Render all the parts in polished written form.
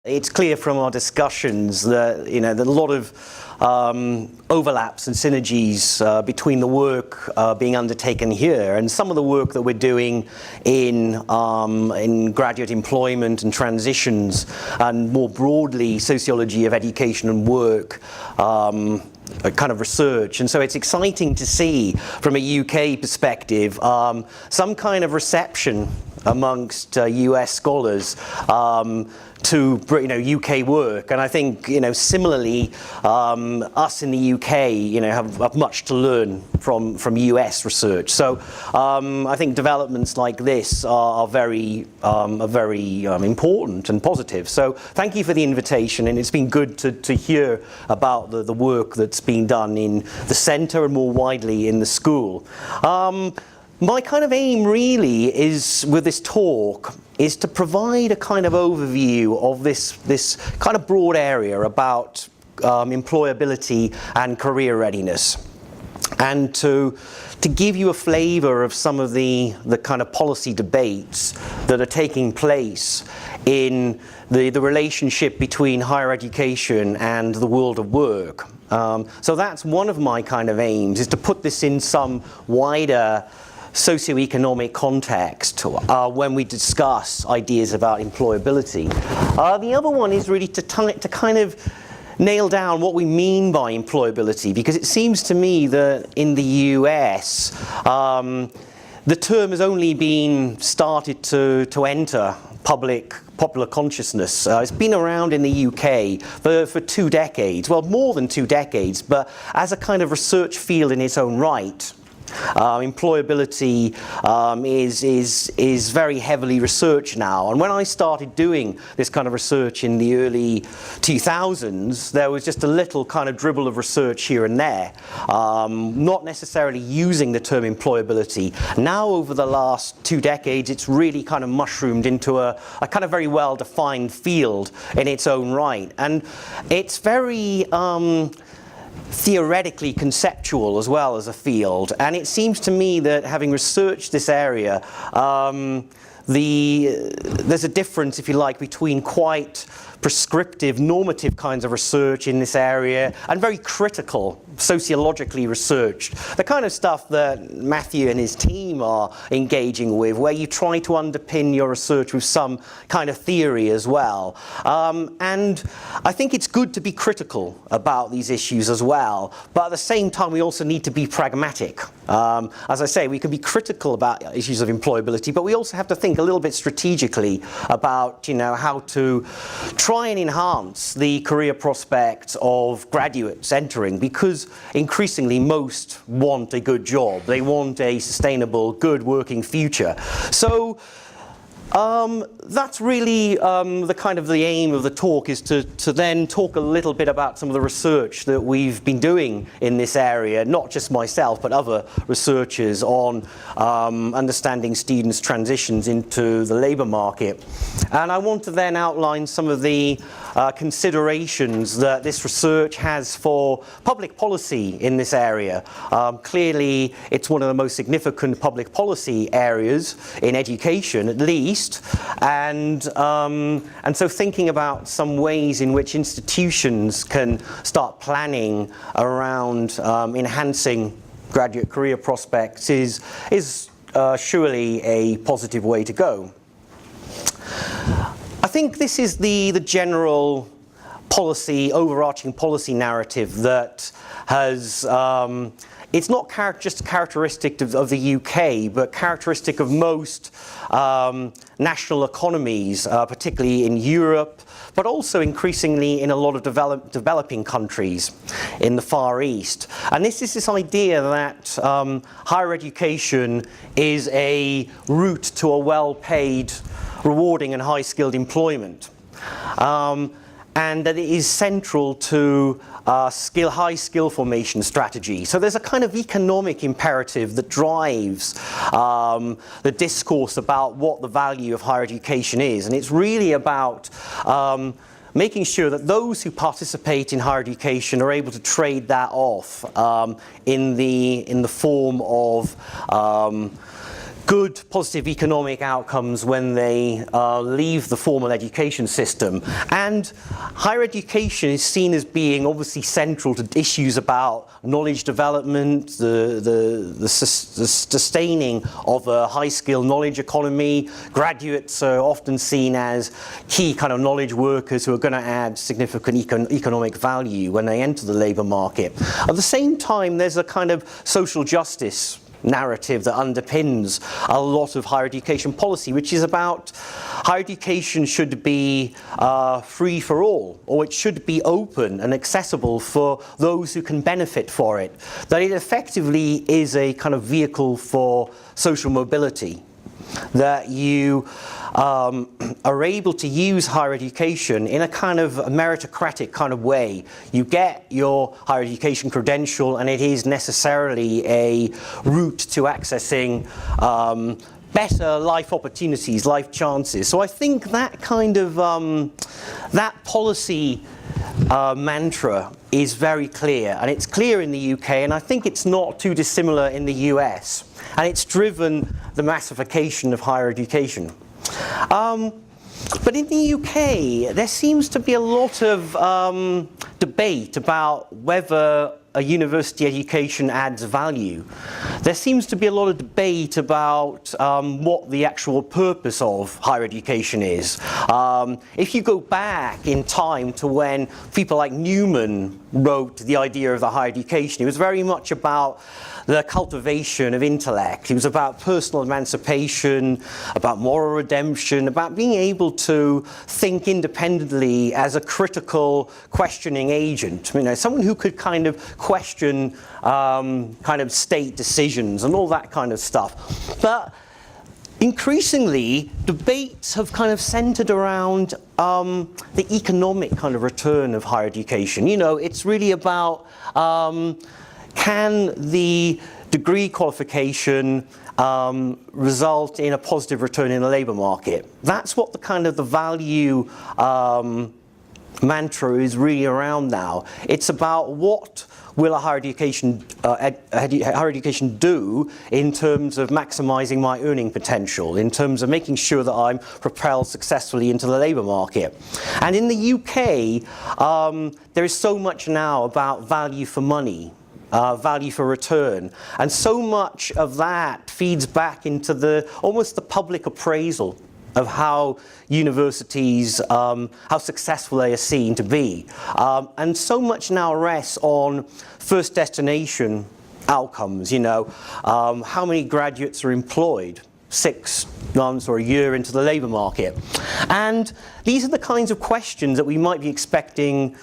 It's clear from our discussions that, that a lot of overlaps and synergies between the work being undertaken here and some of the work that we're doing in graduate employment and transitions, and more broadly sociology of education and work, kind of research. And so it's exciting to see from a UK perspective some kind of reception amongst US scholars to UK work, and I think similarly us in the UK have much to learn from US research. So I think developments like this are very important and positive. So thank you for the invitation, and it's been good to hear about the work that's being done in the centre and more widely in the school. My kind of aim really is, with this talk, is to provide a kind of overview of this kind of broad area about employability and career readiness, and to give you a flavour of some of the kind of policy debates that are taking place in the relationship between higher education and the world of work. So that's one of my kind of aims, is to put this in some wider socioeconomic context when we discuss ideas about employability. The other one is really to kind of nail down what we mean by employability, because it seems to me that in the US the term has only been started to enter popular consciousness. It's been around in the UK for 2 decades, well, more than 2 decades, but as a kind of research field in its own right. Employability is very heavily researched now, and when I started doing this kind of research in the early 2000s, there was just a little kind of dribble of research here and there, not necessarily using the term employability. Now, over the last 2 decades, it's really kind of mushroomed into a kind of very well-defined field in its own right, and it's very theoretically conceptual as well as a field. And it seems to me that, having researched this area, there's a difference, if you like, between quite prescriptive, normative kinds of research in this area and very critical, sociologically researched, the kind of stuff that Matthew and his team are engaging with, where you try to underpin your research with some kind of theory as well. And I think it's good to be critical about these issues as well, but at the same time we also need to be pragmatic. As I say, we can be critical about issues of employability, but we also have to think a little bit strategically about how to try and enhance the career prospects of graduates entering, because increasingly most want a good job. They want a sustainable, good working future. So that's really the kind of the aim of the talk, is to then talk a little bit about some of the research that we've been doing in this area, not just myself but other researchers, on understanding students' transitions into the labour market. And I want to then outline some of the considerations that this research has for public policy in this area. Clearly it's one of the most significant public policy areas in education, at least, and so thinking about some ways in which institutions can start planning around enhancing graduate career prospects is surely a positive way to go. I think this is the general policy, overarching policy narrative that has it's not just characteristic of the UK, but characteristic of most national economies, particularly in Europe, but also increasingly in a lot of developing countries in the Far East. And this is this idea that higher education is a route to a well-paid, rewarding and high-skilled employment. And that it is central to high skill formation strategy. So there's a kind of economic imperative that drives the discourse about what the value of higher education is. And it's really about making sure that those who participate in higher education are able to trade that off in the form of good positive economic outcomes when they leave the formal education system. And higher education is seen as being obviously central to issues about knowledge development, the sustaining of a high-skill knowledge economy. Graduates are often seen as key kind of knowledge workers who are going to add significant economic value when they enter the labour market. At the same time, there's a kind of social justice narrative that underpins a lot of higher education policy, which is about higher education should be free for all, or it should be open and accessible for those who can benefit for it. That it effectively is a kind of vehicle for social mobility, that you are able to use higher education in a kind of meritocratic kind of way. You get your higher education credential and it is necessarily a route to accessing better life opportunities, life chances. So I think that kind of, that policy mantra is very clear, and it's clear in the UK, and I think it's not too dissimilar in the US, and it's driven the massification of higher education. But in the UK, there seems to be a lot of debate about whether a university education adds value. There seems to be a lot of debate about what the actual purpose of higher education is. If you go back in time to when people like Newman wrote the idea of the higher education, it was very much about the cultivation of intellect. It was about personal emancipation, about moral redemption, about being able to think independently as a critical questioning agent. You know, someone who could kind of question kind of state decisions and all that kind of stuff. But increasingly, debates have kind of centered around the economic kind of return of higher education. You know, it's really about can the degree qualification result in a positive return in the labour market? That's what the kind of the value mantra is really around now. It's about what will a higher education do in terms of maximising my earning potential, in terms of making sure that I'm propelled successfully into the labour market. And in the UK, there is so much now about value for money. Value for return, and so much of that feeds back into almost the public appraisal of how universities, how successful they are seen to be. And so much now rests on first destination outcomes, you know, how many graduates are employed 6 months or a year into the labour market. And these are the kinds of questions that we might be expecting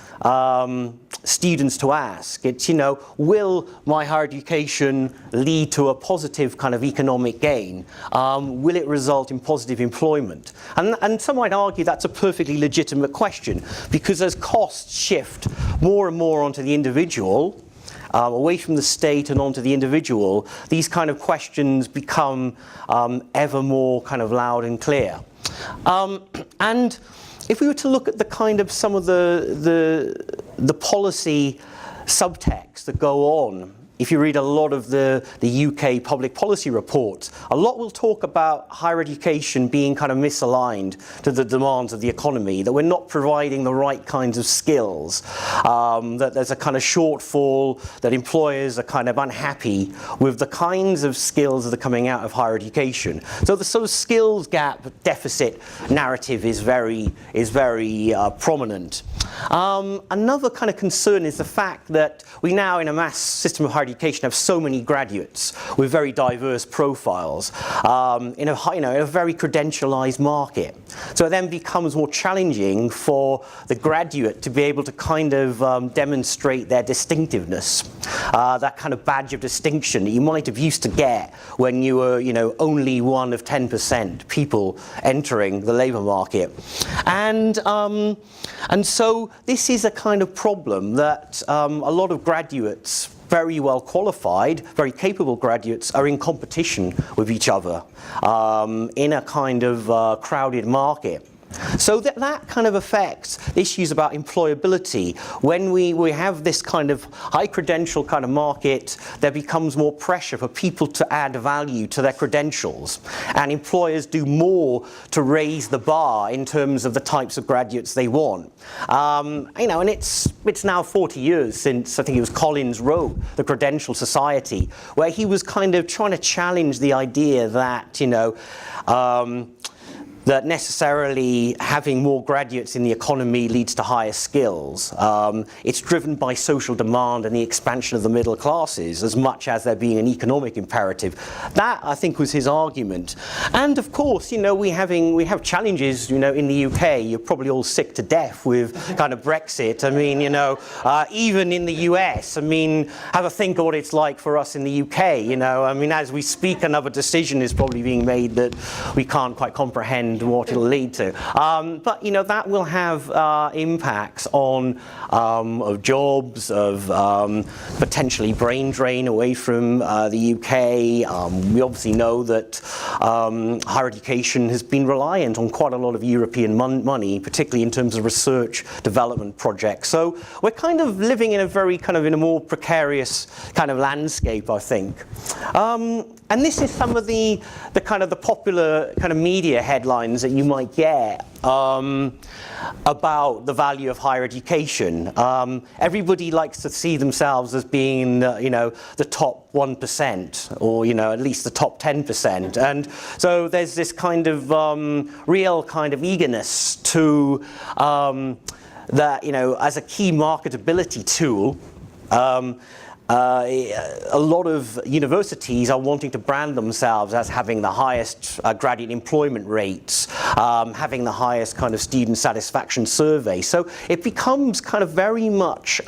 students to ask. It's, you know, will my higher education lead to a positive kind of economic gain? Will it result in positive employment? And some might argue that's a perfectly legitimate question, because as costs shift more and more onto the individual, away from the state and onto the individual, these kind of questions become ever more kind of loud and clear. And if we were to look at the kind of some of the policy subtext that go on, if you read a lot of the UK public policy reports, a lot will talk about higher education being kind of misaligned to the demands of the economy, that we're not providing the right kinds of skills, that there's a kind of shortfall, that employers are kind of unhappy with the kinds of skills that are coming out of higher education. So the sort of skills gap deficit narrative is very prominent. Another kind of concern is the fact that we now, in a mass system of higher education, have so many graduates with very diverse profiles in a very credentialized market. So it then becomes more challenging for the graduate to be able to kind of demonstrate their distinctiveness, that kind of badge of distinction that you might have used to get when you were, you know, only one of 10% people entering the labour market. And so this is a kind of problem that a lot of graduates, very well qualified, very capable graduates, are in competition with each other in a kind of crowded market. So that kind of affects issues about employability. When we have this kind of high credential kind of market, there becomes more pressure for people to add value to their credentials. And employers do more to raise the bar in terms of the types of graduates they want. You know, and it's now 40 years since, I think it was Collins wrote The Credential Society, where he was kind of trying to challenge the idea that, you know, that necessarily having more graduates in the economy leads to higher skills. It's driven by social demand and the expansion of the middle classes as much as there being an economic imperative. That, I think, was his argument. And of course, you know, we have challenges, you know, in the UK. You're probably all sick to death with kind of Brexit. I mean, you know, even in the US, I mean, have a think of what it's like for us in the UK, you know. I mean, as we speak, another decision is probably being made that we can't quite comprehend what it'll lead to. But you know, that will have impacts on of jobs, of potentially brain drain away from the UK. We obviously know that higher education has been reliant on quite a lot of European money, particularly in terms of research development projects. So we're kind of living in a very kind of in a more precarious kind of landscape, I think. And this is some of the kind of the popular kind of media headlines that you might get about the value of higher education. Everybody likes to see themselves as being, you know, the top 1%, or, you know, at least the top 10%. And so there's this kind of real kind of eagerness to that, you know, as a key marketability tool. A lot of universities are wanting to brand themselves as having the highest graduate employment rates, having the highest kind of student satisfaction survey. So it becomes kind of very much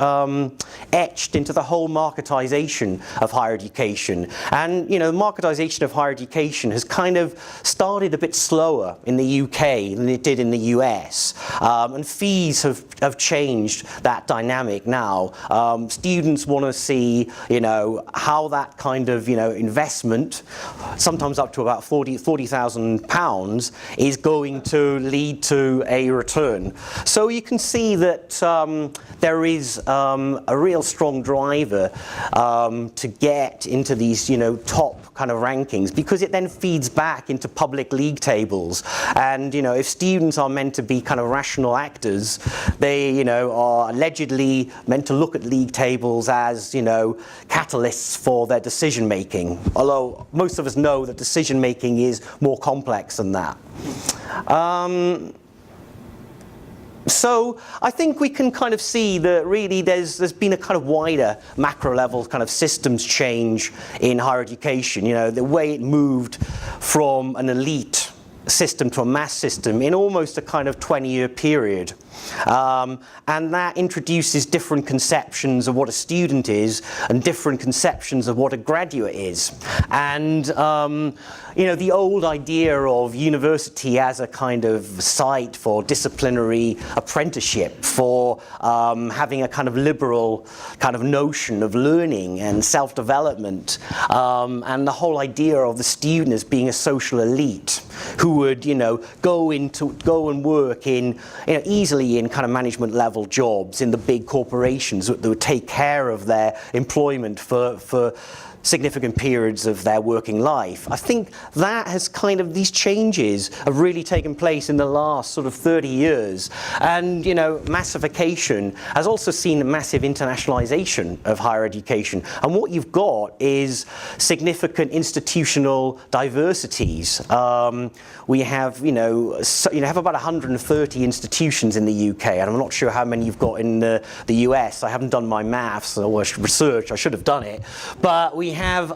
etched into the whole marketization of higher education. And, you know, the marketization of higher education has kind of started a bit slower in the UK than it did in the US. And fees have changed that dynamic now. Students want to see, you know, how that kind of, you know, investment, sometimes up to about £40,000, is going to lead to a return. So you can see that there is a real strong driver to get into these, you know, top kind of rankings, because it then feeds back into public league tables. And, you know, if students are meant to be kind of rational actors, they, you know, are allegedly meant to look at league tables as, you know, catalysts for their decision making. Although most of us know that decision making is more complex than that. So I think we can kind of see that really there's been a kind of wider macro level kind of systems change in higher education. You know, the way it moved from an elite system to a mass system in almost a kind of 20-year period. And that introduces different conceptions of what a student is and different conceptions of what a graduate is. And you know, the old idea of university as a kind of site for disciplinary apprenticeship, for having a kind of liberal kind of notion of learning and self-development, and the whole idea of the student as being a social elite who would, you know, go and work in, you know, easily in kind of management level jobs in the big corporations that would take care of their employment for significant periods of their working life. I think that has kind of, these changes have really taken place in the last sort of 30 years. And, you know, massification has also seen a massive internationalization of higher education. And what you've got is significant institutional diversities. We have, you know, have about 130 institutions in the UK, and I'm not sure how many you've got in the US. I haven't done my maths or research. I should have done it. But we have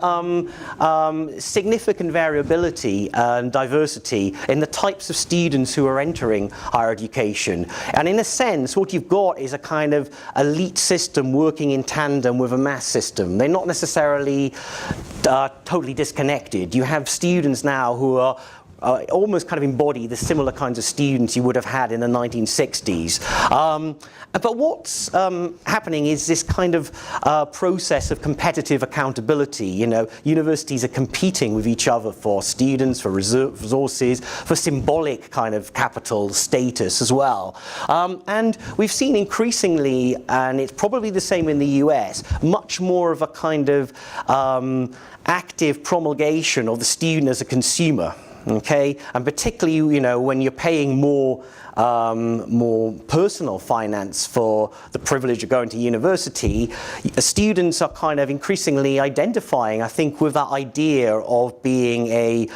significant variability and diversity in the types of students who are entering higher education. And in a sense, what you've got is a kind of elite system working in tandem with a mass system. They're not necessarily totally disconnected. You have students now who are almost kind of embody the similar kinds of students you would have had in the 1960s. But what's happening is this kind of process of competitive accountability. You know, universities are competing with each other for students, for resources, for symbolic kind of capital status as well. And we've seen increasingly, and it's probably the same in the US, much more of a kind of active promulgation of the student as a consumer. Okay, and particularly, you know, when you're paying more personal finance for the privilege of going to university, students are kind of increasingly identifying, I think, with that idea of being a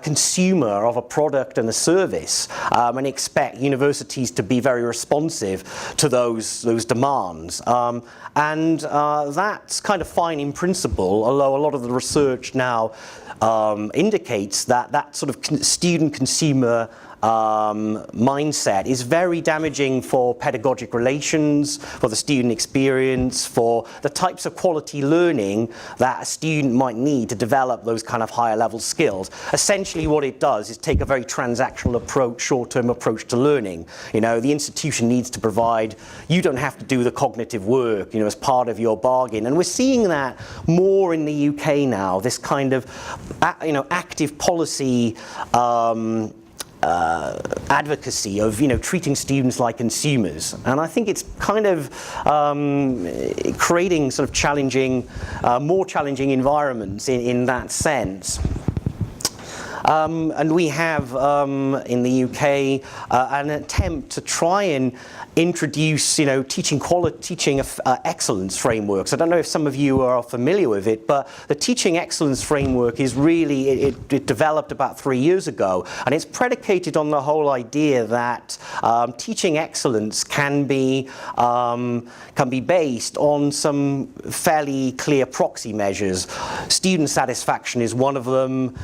consumer of a product and a service, and expect universities to be very responsive to those demands. And that's kind of fine in principle, although a lot of the research now indicates that that sort of student-consumer mindset is very damaging for pedagogic relations, for the student experience, for the types of quality learning that a student might need to develop those kind of higher level skills. Essentially what it does is take a very transactional approach, short-term approach to learning. You know, the institution needs to provide, you don't have to do the cognitive work, you know, as part of your bargain. And we're seeing that more in the UK now, this kind of, you know, active policy advocacy of, you know, treating students like consumers, and I think it's kind of creating sort of challenging, more challenging environments in that sense. And we have in the UK an attempt to try and introduce, you know, teaching excellence frameworks. I don't know if some of you are familiar with it, but the teaching excellence framework is really, it developed about 3 years ago, and it's predicated on the whole idea that teaching excellence can be based on some fairly clear proxy measures. Student satisfaction is one of them.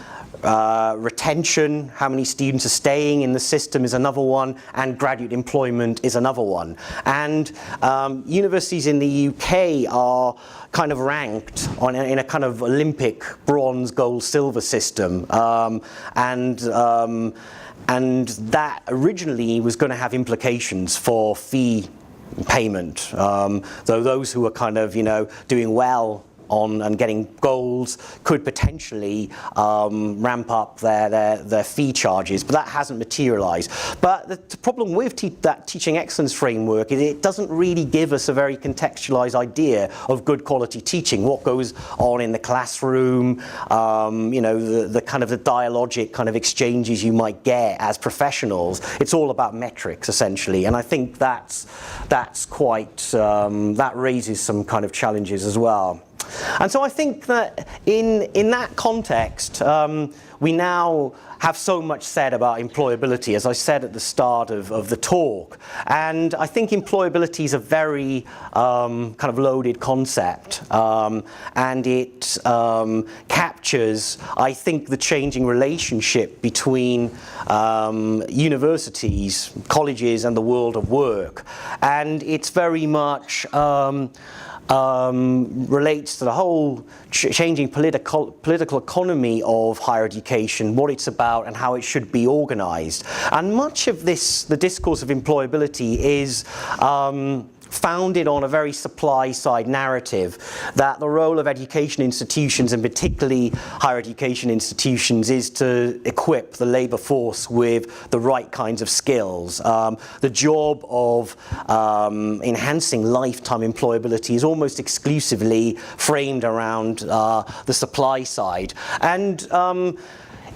Retention, how many students are staying in the system, is another one, and graduate employment is another one. And universities in the UK are kind of ranked in a kind of Olympic bronze, gold, silver system, and that originally was going to have implications for fee payment. Though those who are kind of, you know, doing well and getting goals could potentially ramp up their fee charges, but that hasn't materialized. But the problem with that teaching excellence framework is it doesn't really give us a very contextualized idea of good quality teaching, what goes on in the classroom, you know, the kind of the dialogic kind of exchanges you might get as professionals. It's all about metrics essentially, and I think that's quite, that raises some kind of challenges as well. And so I think that in that context, we now have so much said about employability, as I said at the start of the talk. And I think employability is a very kind of loaded concept. And it captures, I think, the changing relationship between universities, colleges, and the world of work. And it's very much relates to the whole changing political economy of higher education, what it's about and how it should be organized. And much of this, the discourse of employability, is founded on a very supply-side narrative that the role of education institutions, and particularly higher education institutions, is to equip the labor force with the right kinds of skills. The job of enhancing lifetime employability is almost exclusively framed around the supply side. And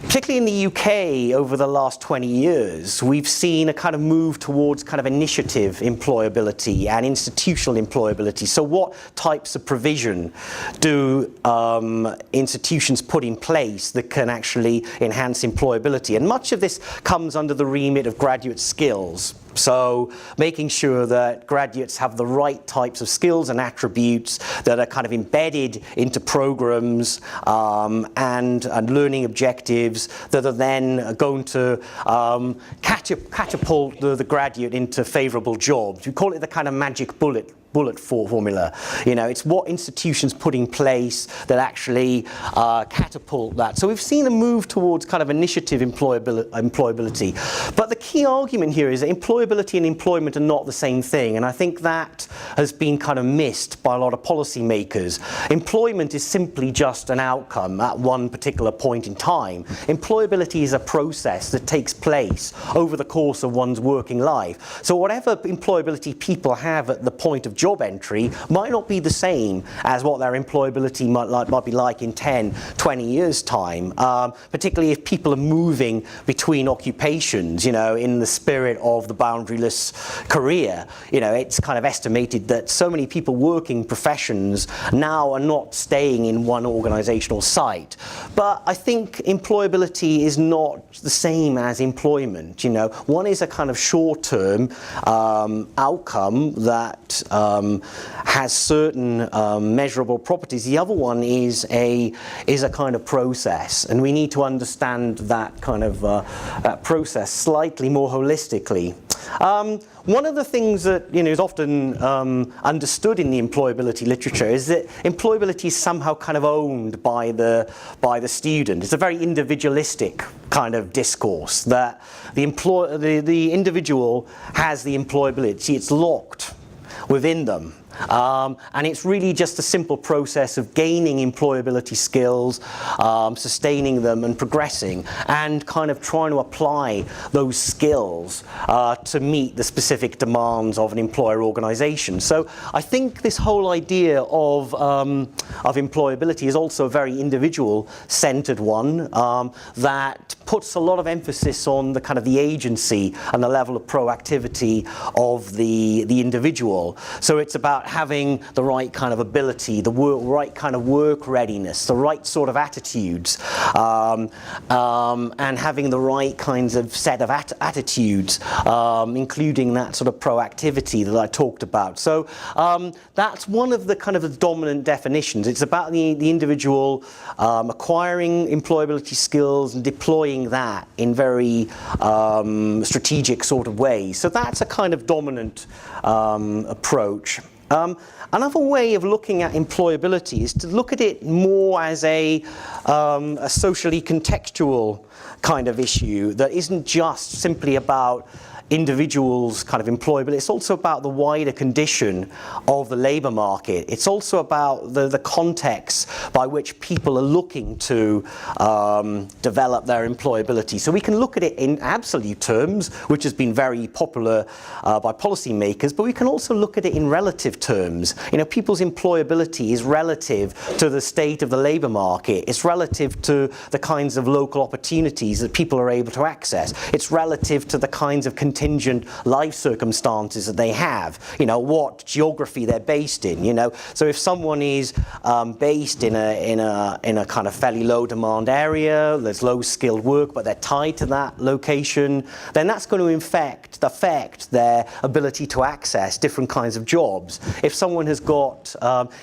particularly in the UK, over the last 20 years, we've seen a kind of move towards kind of initiative employability and institutional employability. So what types of provision do institutions put in place that can actually enhance employability? And much of this comes under the remit of graduate skills. So making sure that graduates have the right types of skills and attributes that are kind of embedded into programs and learning objectives that are then going to catapult the graduate into favorable jobs. We call it the kind of magic bullet bullet formula. It's what institutions put in place that actually catapult that. So we've seen a move towards kind of initiative employability. But the key argument here is that employability and employment are not the same thing, and I think that has been kind of missed by a lot of policymakers. Employment is simply just an outcome at one particular point in time. Employability is a process that takes place over the course of one's working life. So whatever employability people have at the point of job entry might not be the same as what their employability might be like in 10, 20 years' time, particularly if people are moving between occupations, in the spirit of the boundaryless career. It's kind of estimated that so many people working professions now are not staying in one organizational site. But I think employability is not the same as employment. One is a kind of short-term outcome that has certain measurable properties. The other one is a kind of process, and we need to understand that kind of that process slightly more holistically. One of the things that is often understood in the employability literature is that employability is somehow kind of owned by the student. It's a very individualistic kind of discourse that the individual has the employability. It's locked within them. And it's really just a simple process of gaining employability skills, sustaining them and progressing, and kind of trying to apply those skills to meet the specific demands of an employer organization. So I think this whole idea of employability is also a very individual-centered one that puts a lot of emphasis on the kind of the agency and the level of proactivity of the individual. So it's about having the right kind of ability, the right kind of work readiness, the right sort of attitudes, and having the right kinds of set of attitudes, including that sort of proactivity that I talked about. So that's one of the kind of the dominant definitions. It's about the individual acquiring employability skills and deploying that in very strategic sort of ways. So that's a kind of dominant approach. Another way of looking at employability is to look at it more as a socially contextual kind of issue that isn't just simply about individuals' kind of employability. It's also about the wider condition of the labour market. It's also about the context by which people are looking to develop their employability. So we can look at it in absolute terms, which has been very popular by policymakers, but we can also look at it in relative terms. People's employability is relative to the state of the labour market. It's relative to the kinds of local opportunities that people are able to access. It's relative to the kinds of contingent life circumstances that they have, what geography they're based in, So if someone is based in a kind of fairly low demand area, there's low skilled work, but they're tied to that location, then that's going to affect their ability to access different kinds of jobs. If someone has got,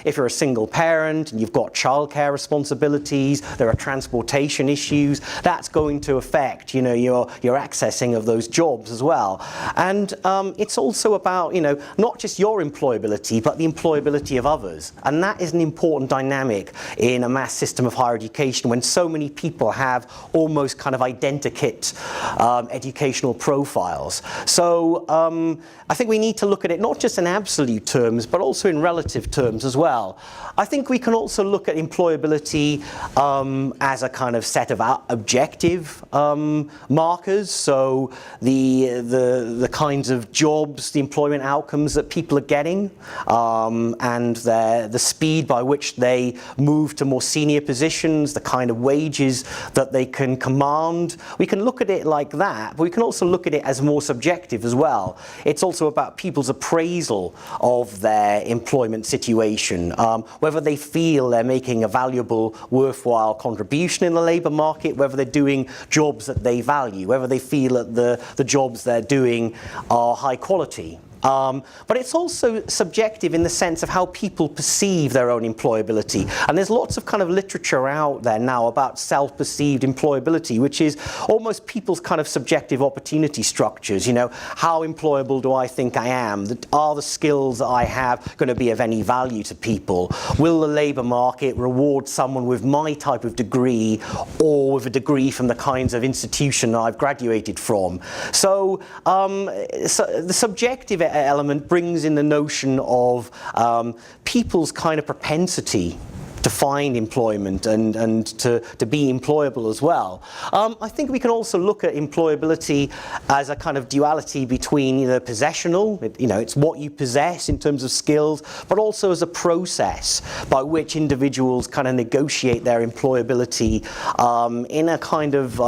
if you're a single parent and you've got childcare responsibilities, there are transportation issues, that's going to affect, your accessing of those jobs as well. And it's also about, not just your employability, but the employability of others. And that is an important dynamic in a mass system of higher education when so many people have almost kind of identikit educational profiles. So I think we need to look at it not just in absolute terms, but also in relative terms as well. I think we can also look at employability as a kind of set of objective markers. So the kinds of jobs, the employment outcomes that people are getting, and the speed by which they move to more senior positions, the kind of wages that they can command. We can look at it like that, but we can also look at it as more subjective as well. It's also about people's appraisal of their employment situation, whether they feel they're making a valuable, worthwhile contribution in the labour market, whether they're doing jobs that they value, whether they feel that the jobs they're doing are high quality. But it's also subjective in the sense of how people perceive their own employability. And there's lots of kind of literature out there now about self-perceived employability, which is almost people's kind of subjective opportunity structures. You know, how employable do I think I am? Are the skills that I have going to be of any value to people? Will the labour market reward someone with my type of degree or with a degree from the kinds of institution that I've graduated from? So, the subjective element brings in the notion of people's kind of propensity to find employment and to be employable as well. I think we can also look at employability as a kind of duality between either possessional, it's what you possess in terms of skills, but also as a process by which individuals kind of negotiate their employability in a kind of,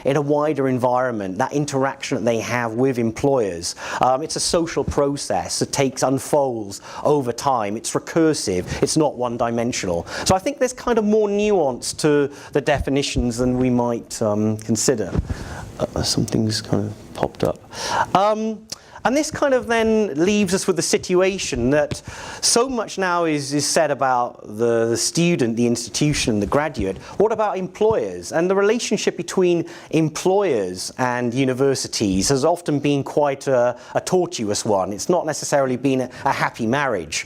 in a wider environment, that interaction that they have with employers. It's a social process that unfolds over time. It's recursive. It's not one-dimensional. So I think there's kind of more nuance to the definitions than we might consider. Something's kind of popped up. And this kind of then leaves us with the situation that so much now is said about the student, the institution, the graduate. What about employers? And the relationship between employers and universities has often been quite a tortuous one. It's not necessarily been a happy marriage.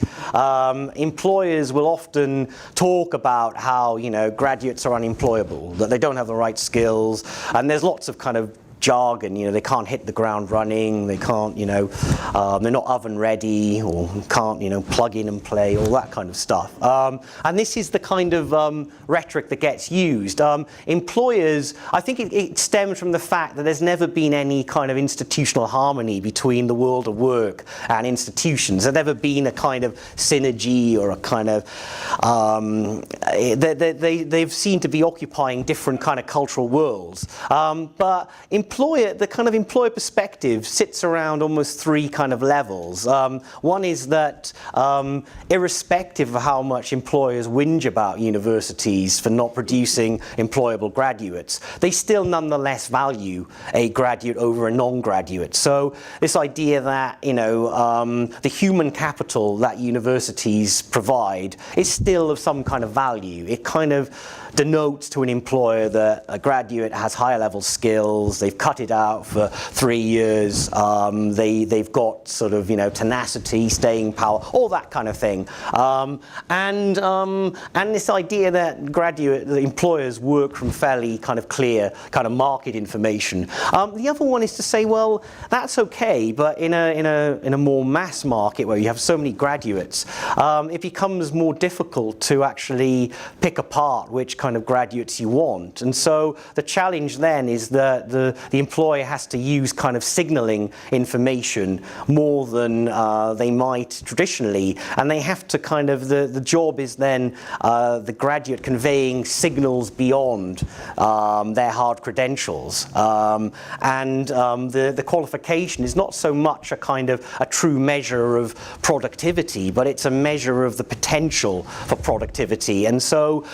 Employers will often talk about how, graduates are unemployable, that they don't have the right skills, and there's lots of kind of jargon, they can't hit the ground running, they can't, they're not oven ready, or can't, plug in and play, all that kind of stuff. And this is the kind of rhetoric that gets used. Employers, I think it stems from the fact that there's never been any kind of institutional harmony between the world of work and institutions. There's never been a kind of synergy or a kind of, they've seemed to be occupying different kind of cultural worlds. But the kind of employer perspective sits around almost three kind of levels. One is that irrespective of how much employers whinge about universities for not producing employable graduates, they still nonetheless value a graduate over a non-graduate. So this idea that, the human capital that universities provide is still of some kind of value. It kind of denotes to an employer that a graduate has higher level skills, they've cut it out for 3 years, they've got sort of, tenacity, staying power, all that kind of thing. And this idea that the employers work from fairly kind of clear kind of market information. The other one is to say, well, that's okay, but in a more mass market where you have so many graduates, it becomes more difficult to actually pick apart which kind of graduates you want. And so the challenge then is that the employer has to use kind of signaling information more than they might traditionally, and they have to kind of, the job is then the graduate conveying signals beyond their hard credentials. And the qualification is not so much a kind of a true measure of productivity, but it's a measure of the potential for productivity. And so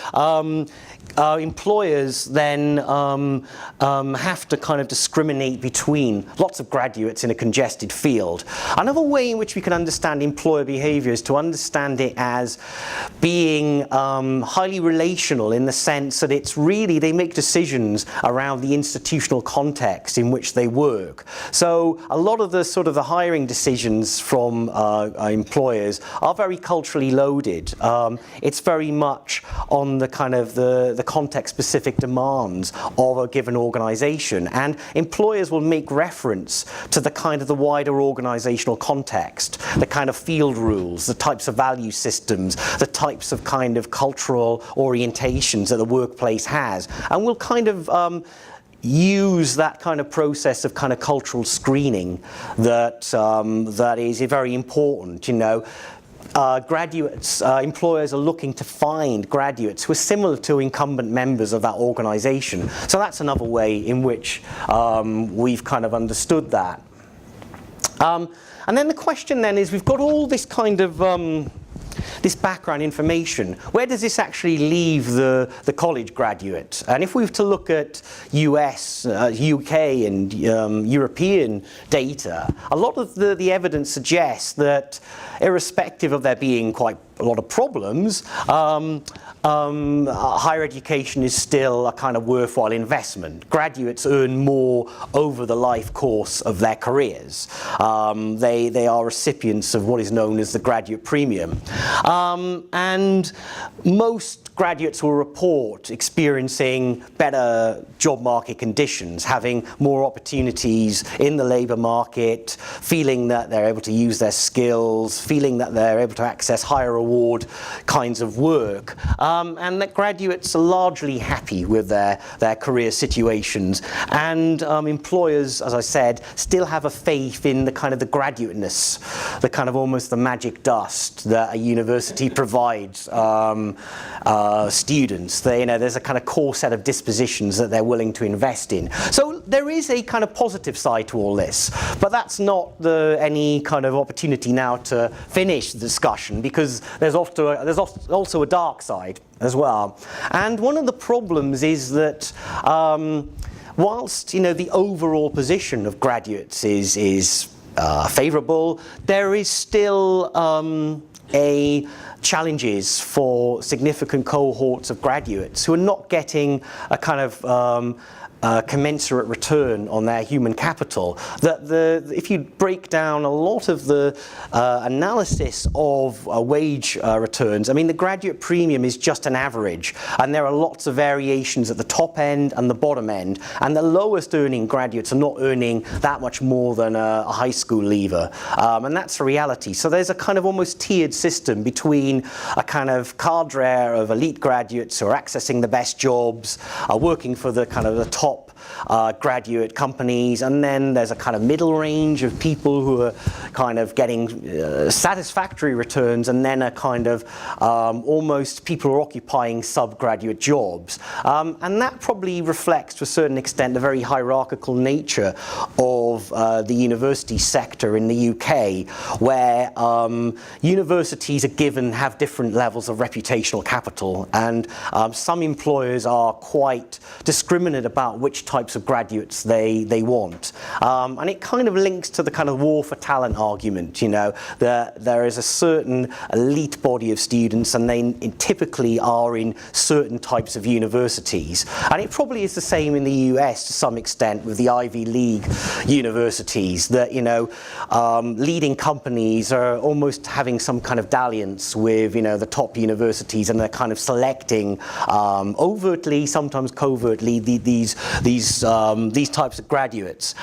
employers then have to kind of discriminate between lots of graduates in a congested field. Another way in which we can understand employer behavior is to understand it as being highly relational, in the sense that it's really, they make decisions around the institutional context in which they work. So a lot of the sort of the hiring decisions from employers are very culturally loaded. It's very much on the kind of the context-specific demands of a given organization, and employers will make reference to the kind of the wider organizational context, the kind of field rules, the types of value systems, the types of kind of cultural orientations that the workplace has, and will kind of use that kind of process of kind of cultural screening that is very important. Employers are looking to find graduates who are similar to incumbent members of that organization. So that's another way in which we've kind of understood that. And then the question then is, we've got all this kind of this background information, where does this actually leave the college graduate? And if we were to look at US, UK and European data, a lot of the evidence suggests that irrespective of there being quite a lot of problems, higher education is still a kind of worthwhile investment. Graduates earn more over the life course of their careers. They are recipients of what is known as the graduate premium. And most graduates will report experiencing better job market conditions, having more opportunities in the labour market, feeling that they're able to use their skills, feeling that they're able to access higher reward kinds of work, and that graduates are largely happy with their career situations. And employers, as I said, still have a faith in the kind of the graduateness, the kind of almost the magic dust that a university provides students. There's a kind of core set of dispositions that they're willing to invest in. So there is a kind of positive side to all this, but that's not any kind of opportunity now to finish the discussion, because there's also a dark side as well. And one of the problems is that whilst the overall position of graduates is favourable, there is still challenges for significant cohorts of graduates who are not getting a kind of commensurate return on their human capital. If you break down a lot of the analysis of wage returns, I mean, the graduate premium is just an average, and there are lots of variations at the top end and the bottom end, and the lowest earning graduates are not earning that much more than a high school leaver, and that's a reality. So there's a kind of almost tiered system between a kind of cadre of elite graduates who are accessing the best jobs, working for the kind of the top graduate companies, and then there's a kind of middle range of people who are kind of getting satisfactory returns, and then a kind of almost people who are occupying sub-graduate jobs. And that probably reflects to a certain extent the very hierarchical nature of the university sector in the UK, where universities have different levels of reputational capital, and some employers are quite discriminate about which types of graduates they want. And it kind of links to the kind of war for talent argument, that there is a certain elite body of students, and they typically are in certain types of universities. And it probably is the same in the US to some extent with the Ivy League universities, that leading companies are almost having some kind of dalliance with the top universities, and they're kind of selecting overtly, sometimes covertly, these types of graduates.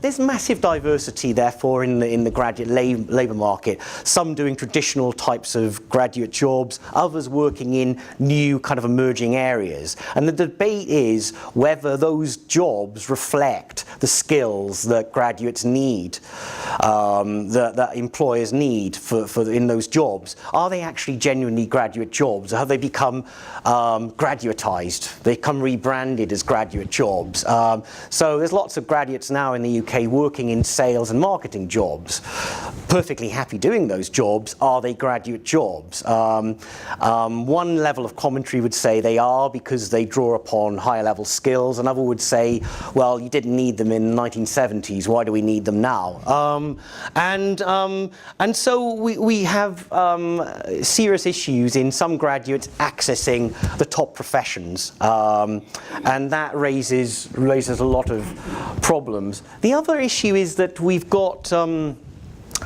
There's massive diversity, therefore, in the graduate labour market. Some doing traditional types of graduate jobs, others working in new kind of emerging areas. And the debate is whether those jobs reflect the skills that graduates need, that employers need in those jobs. Are they actually genuinely graduate jobs, or have they become graduatized? They become rebranded as graduate jobs. So there's lots of graduates now in the UK working in sales and marketing jobs, perfectly happy doing those jobs. Are they graduate jobs? One level of commentary would say they are, because they draw upon higher level skills. Another would say, well, you didn't need them in the 1970s, why do we need them now? And so we have serious issues in some graduates accessing the top professions, and that raises a lot of problems. The other issue is that we've got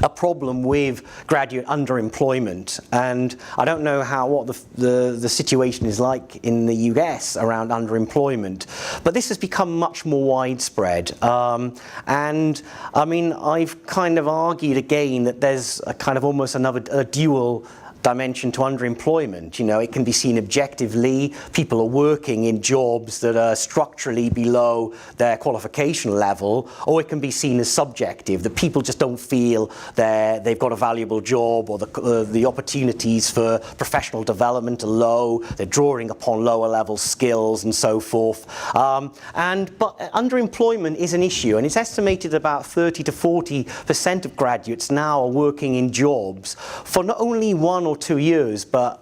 a problem with graduate underemployment, and I don't know what the situation is like in the US around underemployment, but this has become much more widespread. And I mean, I've kind of argued again that there's a kind of almost a dual dimension to underemployment. It can be seen objectively. People are working in jobs that are structurally below their qualification level, or it can be seen as subjective, that people just don't feel they've got a valuable job, or the opportunities for professional development are low, they're drawing upon lower level skills and so forth. But underemployment is an issue, and it's estimated about 30 to 40% of graduates now are working in jobs for not only 1 or or 2 years, but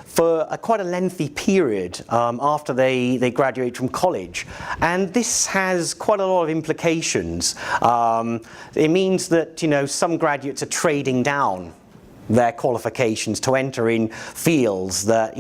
for quite a lengthy period after they graduate from college. And this has quite a lot of implications. It means that some graduates are trading down their qualifications to enter in fields that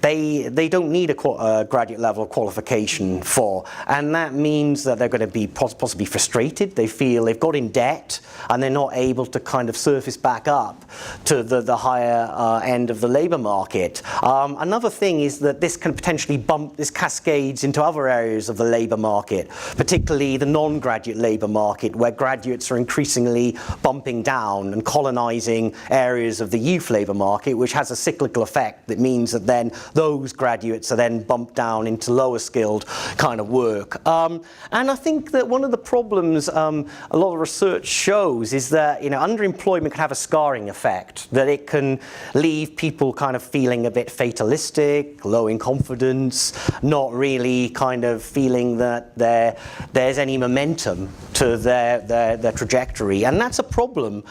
they don't need a graduate level qualification for, and that means that they're going to be possibly frustrated. They feel they've got in debt and they're not able to kind of surface back up to the higher end of the labour market. Another thing is that this can potentially this cascades into other areas of the labour market, particularly the non-graduate labour market, where graduates are increasingly bumping down and colonising areas of the youth labour market, which has a cyclical effect that means that then those graduates are then bumped down into lower skilled kind of work. And I think that one of the problems a lot of research shows is that underemployment can have a scarring effect, that it can leave people kind of feeling a bit fatalistic, low in confidence, not really kind of feeling that there's any momentum to their trajectory, and that's a problem.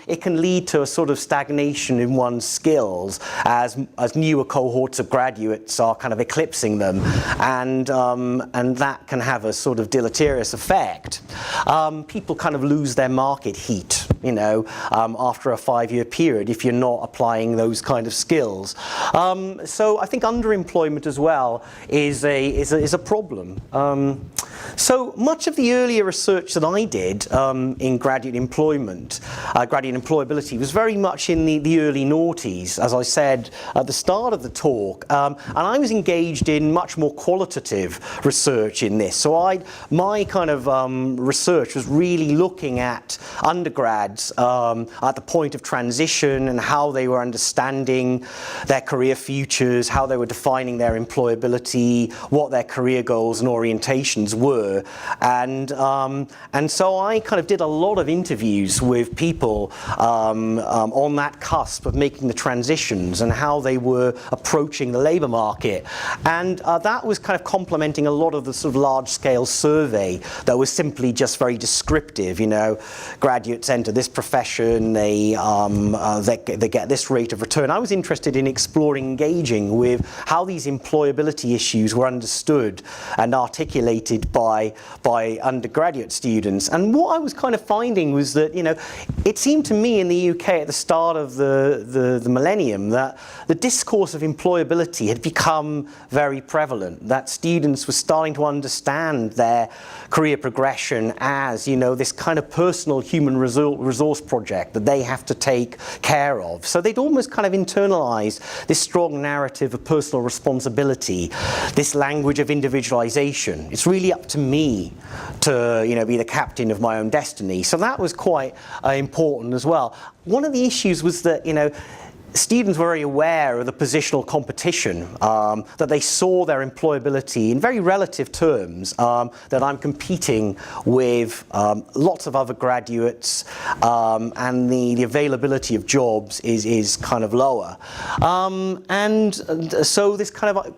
It can lead to a sort of stagnation in one's skills as newer cohorts of graduates are kind of eclipsing them, and that can have a sort of deleterious effect. People kind of lose their market heat, after a 5-year period if you're not applying those kind of skills. So I think underemployment as well is a problem. So much of the earlier research that I did in graduate employment, graduate employability, was very much in the early noughties, as I said at the start of the talk, and I was engaged in much more qualitative research in this. So my kind of research was really looking at undergrads at the point of transition and how they were understanding their career futures, how they were defining their employability, what their career goals and orientations were, and so I kind of did a lot of interviews with people on that cusp of making the transitions and how they were approaching the labour market, and that was kind of complementing a lot of the sort of large-scale survey that was simply just very descriptive. Graduates enter this profession, they get this rate of return. I was interested in exploring, engaging with how these employability issues were understood and articulated by undergraduate students. And what I was kind of finding was that it seemed to me in the UK at the start of the millennium that the discourse of employability had become very prevalent, that students were starting to understand their career progression as this kind of personal human resource project that they have to take care of. So they'd almost kind of internalized this strong narrative of personal responsibility, this language of individualization. It's really up to me to be the captain of my own destiny. So that was quite important as well. One of the issues was that students were very aware of the positional competition, that they saw their employability in very relative terms, that I'm competing with lots of other graduates, and the availability of jobs is kind of lower. And so this kind of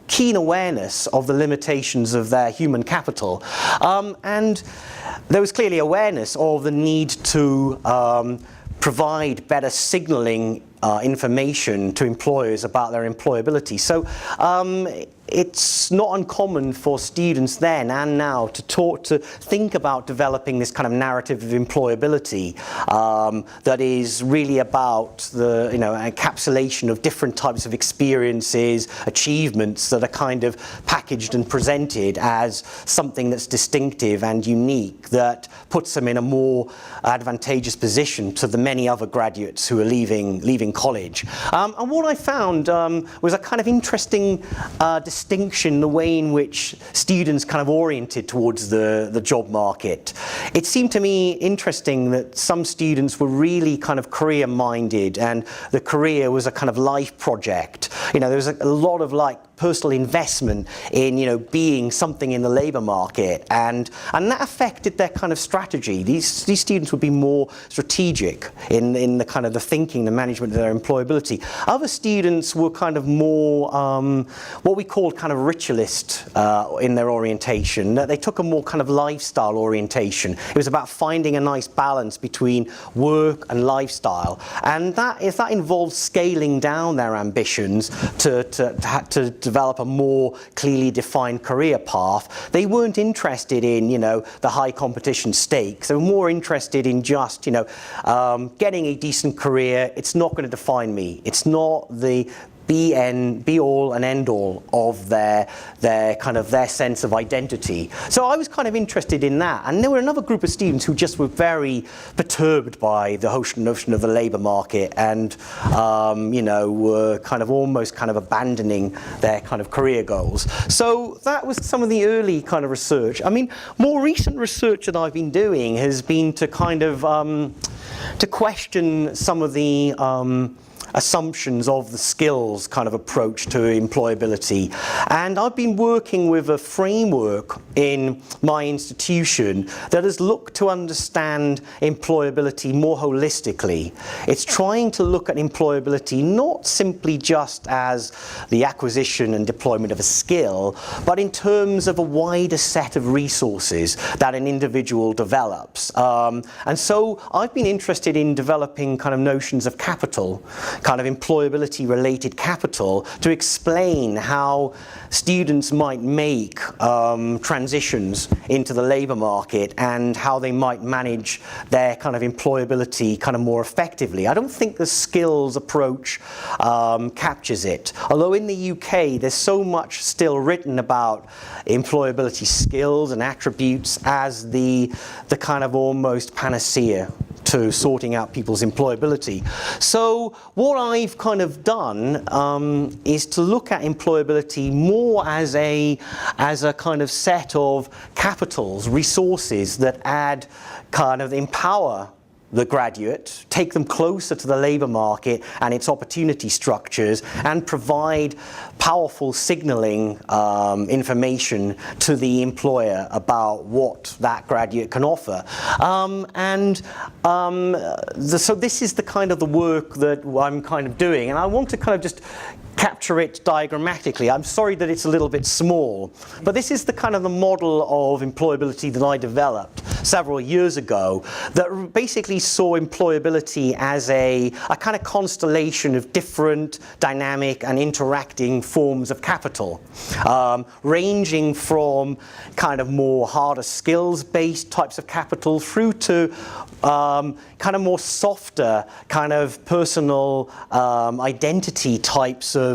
keen awareness of the limitations of their human capital, and there was clearly awareness of the need to provide better signalling information to employers about their employability. So it's not uncommon for students then and now to think about developing this kind of narrative of employability that is really about the encapsulation of different types of experiences, achievements that are kind of packaged and presented as something that's distinctive and unique, that puts them in a more advantageous position to the many other graduates who are leaving college. And what I found was a kind of interesting distinction in the way in which students kind of oriented towards the job market. It seemed to me interesting that some students were really kind of career minded, and the career was a kind of life project. There was a lot of personal investment in, you know, being something in the labour market, and that affected their kind of strategy. These students would be more strategic in the kind of the thinking, the management of their employability. Other students were kind of more what we called kind of ritualist in their orientation. They took a more kind of lifestyle orientation. It was about finding a nice balance between work and lifestyle, and that involved scaling down their ambitions to develop a more clearly defined career path. They weren't interested in, you know, the high competition stakes. They were more interested in just, you know, getting a decent career. It's not going to define me. It's not the be all and end all of their sense of identity. So I was kind of interested in that, and there were another group of students who just were very perturbed by the whole notion of the labour market, and you know, were kind of almost kind of abandoning their kind of career goals. So that was some of the early kind of research. I mean, more recent research that I've been doing has been to kind of to question some of the assumptions of the skills kind of approach to employability. And I've been working with a framework in my institution that has looked to understand employability more holistically. It's trying to look at employability not simply just as the acquisition and deployment of a skill, but in terms of a wider set of resources that an individual develops. And so I've been interested in developing kind of notions of capital, kind of employability related capital, to explain how students might make transitions into the labour market and how they might manage their kind of employability kind of more effectively. I don't think the skills approach captures it. Although in the UK there's so much still written about employability skills and attributes as the kind of almost panacea to sorting out people's employability. So what I've kind of done is to look at employability more as a kind of set of capitals, resources that empower the graduate, take them closer to the labour market and its opportunity structures, and provide powerful signalling information to the employer about what that graduate can offer. So this is the kind of the work that I'm kind of doing, and I want to kind of just capture it diagrammatically. I'm sorry that it's a little bit small, but this is the kind of the model of employability that I developed several years ago, that basically saw employability as a kind of constellation of different dynamic and interacting forms of capital, ranging from kind of more harder skills-based types of capital through to kind of more softer kind of personal identity types of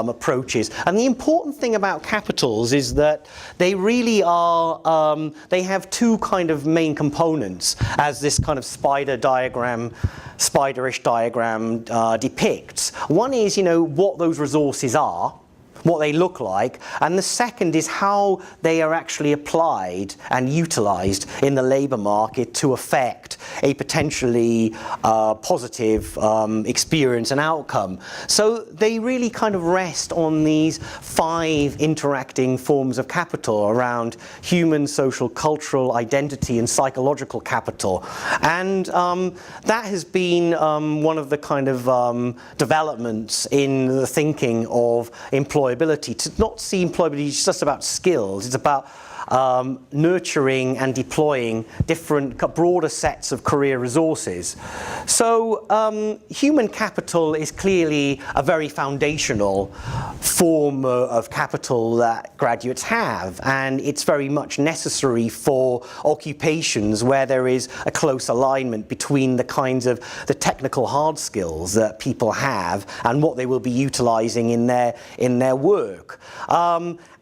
approaches. And the important thing about capitals is that they really are, they have two kind of main components, as this kind of spiderish diagram depicts. One is, you know, what those resources are, what they look like, and the second is how they are actually applied and utilised in the labour market to affect a potentially positive experience and outcome. So they really kind of rest on these 5 interacting forms of capital around human, social, cultural, identity and psychological capital. And that has been one of the kind of developments in the thinking of employability, to not see employability as just about skills. It's about nurturing and deploying different broader sets of career resources. So human capital is clearly a very foundational form of capital that graduates have, and it's very much necessary for occupations where there is a close alignment between the kinds of the technical hard skills that people have and what they will be utilizing in their work.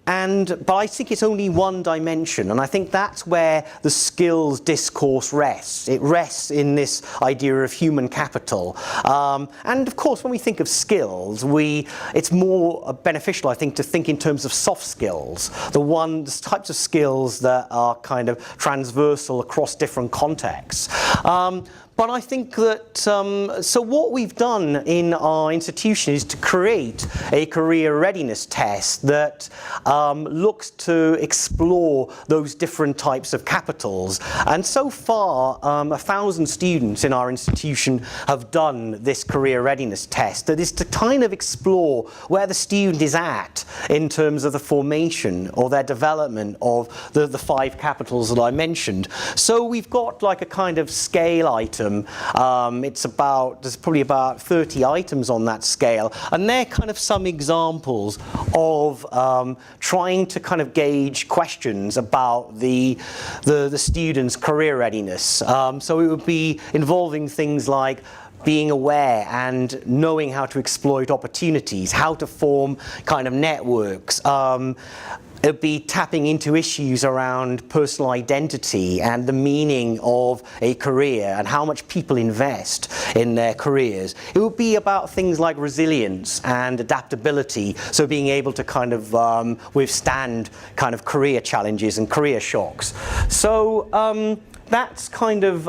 But I think it's only one dimension, and I think that's where the skills discourse rests. It rests in this idea of human capital. And of course, when we think of skills, it's more beneficial, I think, to think in terms of soft skills, the types of skills that are kind of transversal across different contexts. But I think that, so what we've done in our institution is to create a career readiness test that looks to explore those different types of capitals. And so far, 1,000 students in our institution have done this career readiness test that is to kind of explore where the student is at in terms of the formation or their development of the 5 capitals that I mentioned. So we've got like a kind of scale item. There's probably about 30 items on that scale, and they're kind of some examples of trying to kind of gauge questions about the student's career readiness. So it would be involving things like being aware and knowing how to exploit opportunities, how to form kind of networks. It'd be tapping into issues around personal identity and the meaning of a career and how much people invest in their careers. It would be about things like resilience and adaptability, so being able to kind of withstand kind of career challenges and career shocks. So that's kind of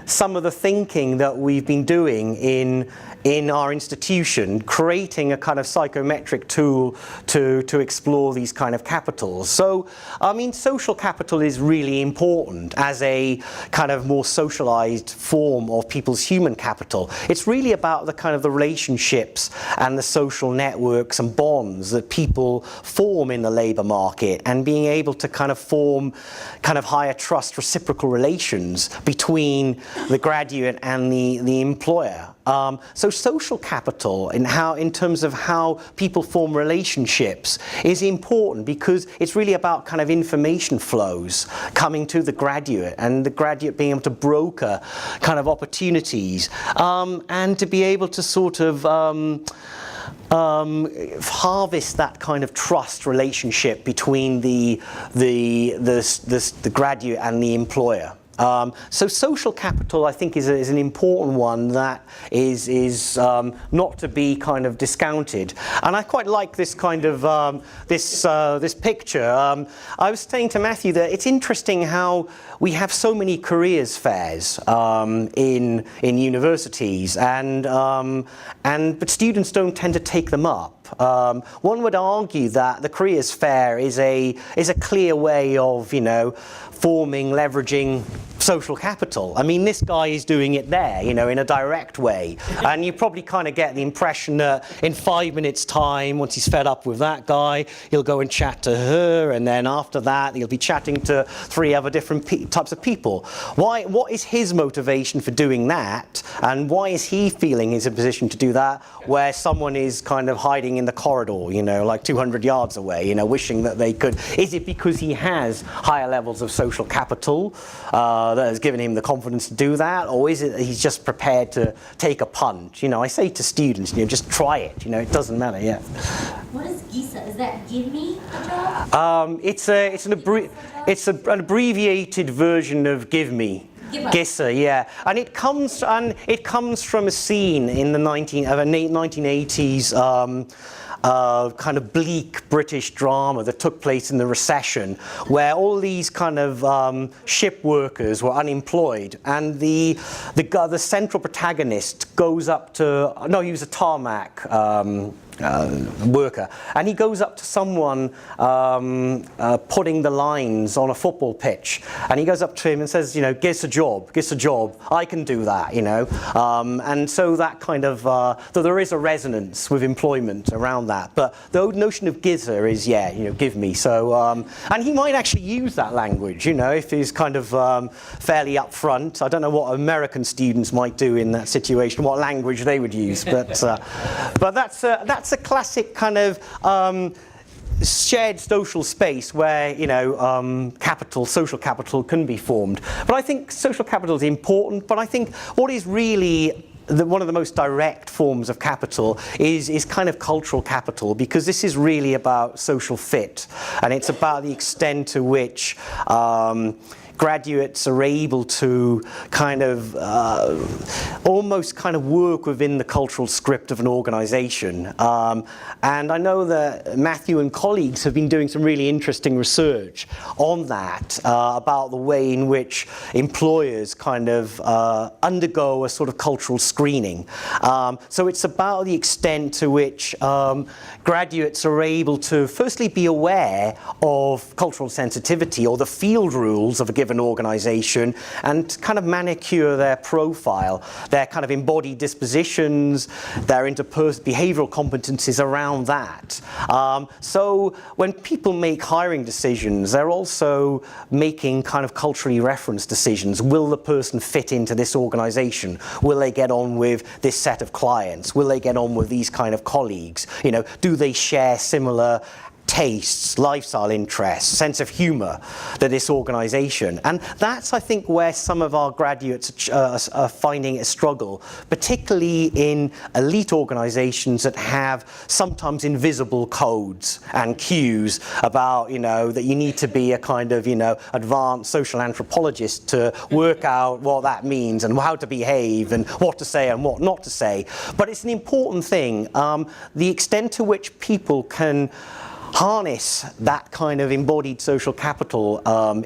some of the thinking that we've been doing in our institution, creating a kind of psychometric tool to explore these kind of capitals. So, I mean, social capital is really important as a kind of more socialized form of people's human capital. It's really about the kind of the relationships and the social networks and bonds that people form in the labor market, and being able to kind of form kind of higher trust reciprocal relations between the graduate and the employer. So social capital in terms of how people form relationships is important, because it's really about kind of information flows coming to the graduate, and the graduate being able to broker kind of opportunities, and to be able to sort of harvest that kind of trust relationship between the graduate and the employer. So social capital, I think, is an important one that is not to be kind of discounted. And I quite like this kind of this picture. I was saying to Matthew that it's interesting how we have so many careers fairs in universities, but students don't tend to take them up. One would argue that the careers fair is a clear way of, forming, leveraging social capital. I mean, this guy is doing it there, in a direct way. And you probably kind of get the impression that in 5 minutes' time, once he's fed up with that guy, he'll go and chat to her, and then after that, he'll be chatting to 3 other different types of people. What is his motivation for doing that? And why is he feeling he's in a position to do that, where someone is kind of hiding in the corridor, like 200 yards away, wishing that they could? Is it because he has higher levels of social capital that has given him the confidence to do that, or is it that he's just prepared to take a punt? I say to students, just try it. It doesn't matter. Yeah. What is GISA? Is that give me a job? It's an abbreviated version of give me. GISA, yeah, and it comes from a scene in the 1980s. Kind of bleak British drama that took place in the recession, where all these kind of ship workers were unemployed, and the central protagonist goes up to, he was a tarmac worker, and he goes up to someone putting the lines on a football pitch, and he goes up to him and says, "Get a job, I can do that," and so that kind of, though there is a resonance with employment around that, but the notion of GISA is, give me. So, and he might actually use that language, if he's kind of fairly upfront. I don't know what American students might do in that situation, what language they would use, but that's a classic kind of shared social space where social capital can be formed. But I think social capital is important. But I think what is really one of the most direct forms of capital is kind of cultural capital, because this is really about social fit, and it's about the extent to which graduates are able to kind of almost kind of work within the cultural script of an organization. And I know that Matthew and colleagues have been doing some really interesting research on that, about the way in which employers kind of undergo a sort of cultural screening. So it's about the extent to which graduates are able to firstly be aware of cultural sensitivity or the field rules of a given organization and kind of manicure their profile, their kind of embodied dispositions, their interpersonal behavioral competencies around that. So when people make hiring decisions, they're also making kind of culturally referenced decisions. Will the person fit into this organization? Will they get on with this set of clients? Will they get on with these kind of colleagues? You know, do they share similar tastes, lifestyle interests, sense of humor to this organization? And that's, I think, where some of our graduates are finding a struggle, particularly in elite organizations that have sometimes invisible codes and cues about, you know, that you need to be a kind of, you know, advanced social anthropologist to work out what that means and how to behave and what to say and what not to say. But it's an important thing. The extent to which people can harness that kind of embodied social capital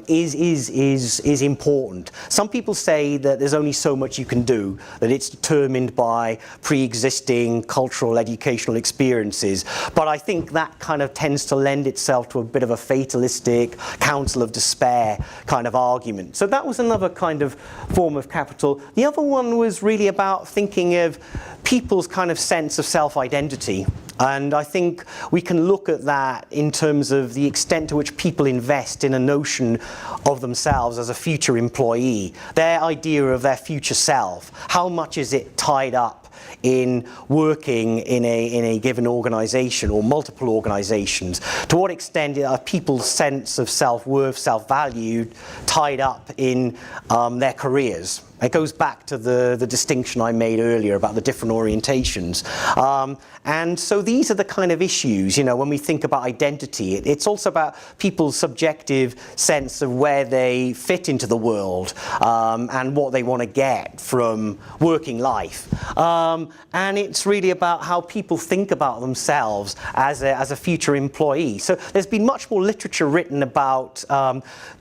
is important. Some people say that there's only so much you can do, that it's determined by pre-existing cultural educational experiences. But I think that kind of tends to lend itself to a bit of a fatalistic counsel of despair kind of argument. So that was another kind of form of capital. The other one was really about thinking of people's kind of sense of self-identity. And I think we can look at that in terms of the extent to which people invest in a notion of themselves as a future employee, their idea of their future self. How much is it tied up in working in a given organization or multiple organizations? To what extent are people's sense of self-worth, self-value tied up in their careers? It goes back to the distinction I made earlier about the different orientations. And so these are the kind of issues, you know, when we think about identity. It's also about people's subjective sense of where they fit into the world and what they want to get from working life. And it's really about how people think about themselves as a future employee. So there's been much more literature written about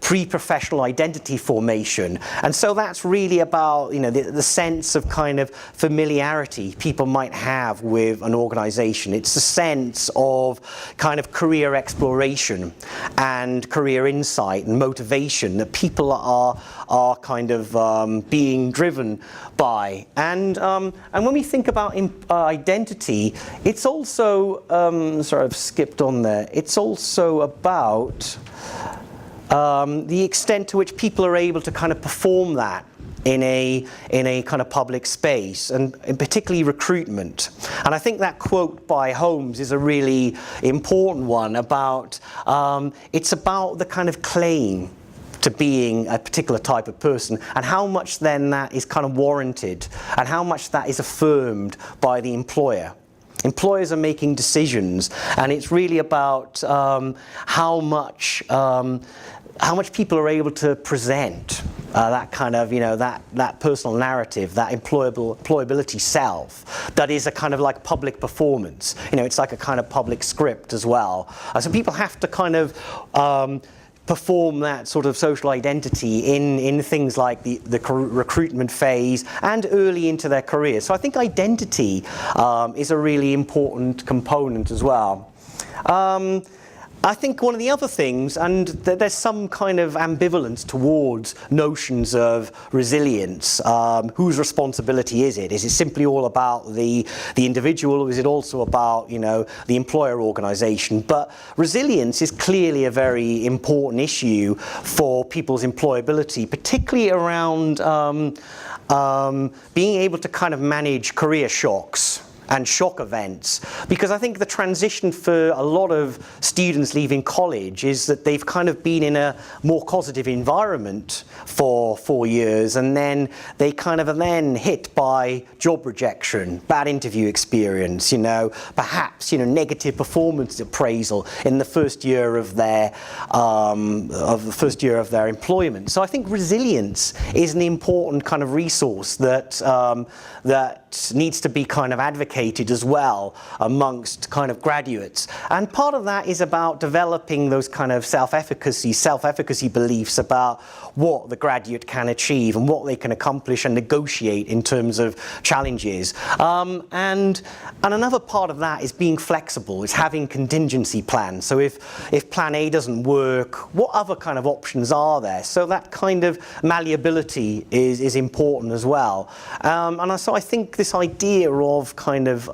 pre-professional identity formation. And so that's really about, you know, the sense of kind of familiarity people might have with an organization. It's a sense of kind of career exploration and career insight and motivation that people are kind of being driven by. And when we think about identity, it's also, sorry, I've skipped on there. It's also about the extent to which people are able to kind of perform that in a kind of public space, and particularly recruitment. And I think that quote by Holmes is a really important one about, it's about the kind of claim to being a particular type of person, and how much then that is kind of warranted, and how much that is affirmed by the employer. Employers are making decisions, and it's really about how much people are able to present that kind of, you know, that personal narrative, that employability self, that is a kind of like public performance. You know, it's like a kind of public script as well. So people have to kind of perform that sort of social identity in things like the recruitment phase and early into their careers. So I think identity is a really important component as well. I think one of the other things, and there's some kind of ambivalence towards notions of resilience. Whose responsibility is it? Is it simply all about the individual, or is it also about, you know, the employer organization? But resilience is clearly a very important issue for people's employability, particularly around being able to kind of manage career shocks and shock events, because I think the transition for a lot of students leaving college is that they've kind of been in a more positive environment for 4 years, and then they kind of are then hit by job rejection, bad interview experience, perhaps negative performance appraisal in the first year of their employment. So I think resilience is an important kind of resource that needs to be kind of advocated as well amongst kind of graduates. And part of that is about developing those kind of self-efficacy beliefs about what the graduate can achieve and what they can accomplish and negotiate in terms of challenges. And another part of that is being flexible, is having contingency plans. So if plan A doesn't work, what other kind of options are there? So that kind of malleability is important as well. So I think this idea of kind of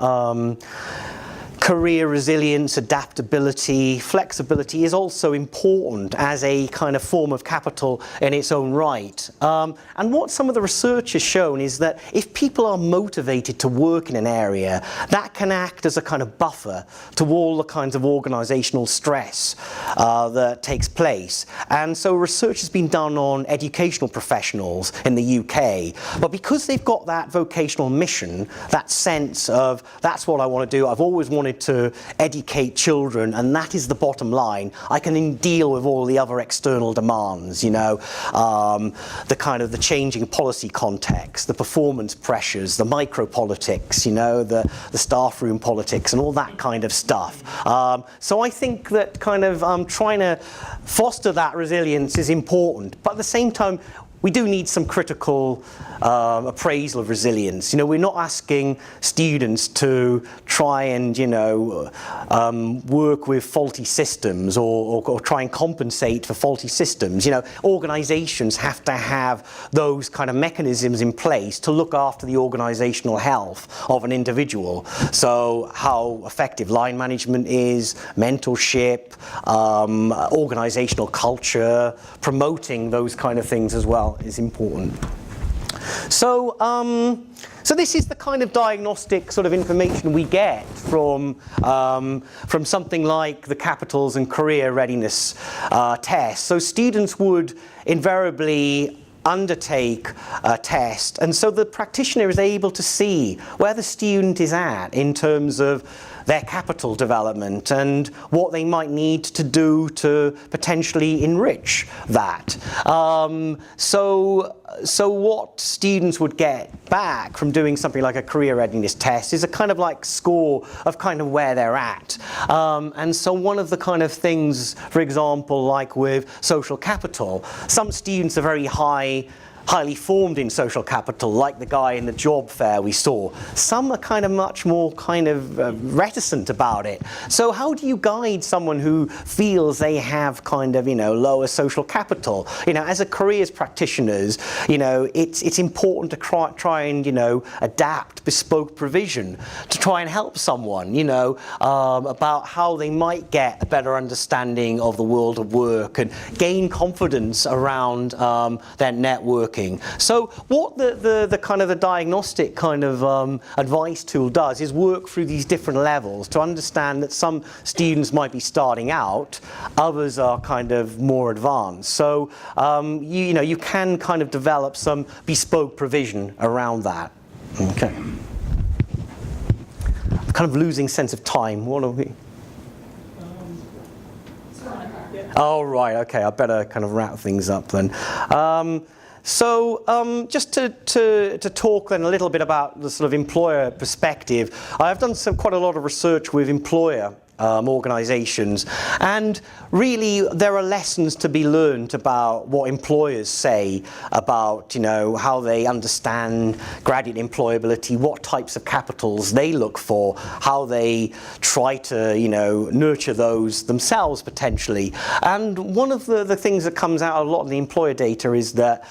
career resilience, adaptability, flexibility is also important as a kind of form of capital in its own right. And what some of the research has shown is that if people are motivated to work in an area, that can act as a kind of buffer to all the kinds of organizational stress that takes place. And so research has been done on educational professionals in the UK, but because they've got that vocational mission, that sense of that's what I want to do, I've always wanted to educate children, and that is the bottom line. I can deal with all the other external demands, the kind of the changing policy context, the performance pressures, the micro-politics, the staff room politics and all that kind of stuff. So I think that kind of trying to foster that resilience is important, but at the same time, we do need some critical appraisal of resilience. We're not asking students to try and, work with faulty systems or try and compensate for faulty systems. Organizations have to have those kind of mechanisms in place to look after the organizational health of an individual. So how effective line management is, mentorship, organizational culture, promoting those kind of things as well is important. So this is the kind of diagnostic sort of information we get from something like the Capitals and Career Readiness test. So students would invariably undertake a test, and so the practitioner is able to see where the student is at in terms of their capital development and what they might need to do to potentially enrich that. So what students would get back from doing something like a career readiness test is a kind of like score of kind of where they're at. And so one of the kind of things, for example, like with social capital, some students are very highly formed in social capital, like the guy in the job fair we saw. Some are kind of much more kind of reticent about it. So how do you guide someone who feels they have kind of, lower social capital? As a careers practitioners, it's important to try and, adapt bespoke provision to try and help someone, about how they might get a better understanding of the world of work and gain confidence around their networking. So what the kind of the diagnostic kind of advice tool does is work through these different levels to understand that some students might be starting out, others are kind of more advanced. So you can kind of develop some bespoke provision around that. Okay. I'm kind of losing sense of time. What are we? Oh, right. Okay. I better kind of wrap things up then. So just to talk then a little bit about the sort of employer perspective, I've done quite a lot of research with employer organizations, and really there are lessons to be learned about what employers say about how they understand graduate employability, what types of capitals they look for, how they try to nurture those themselves potentially. And one of the things that comes out a lot in the employer data is that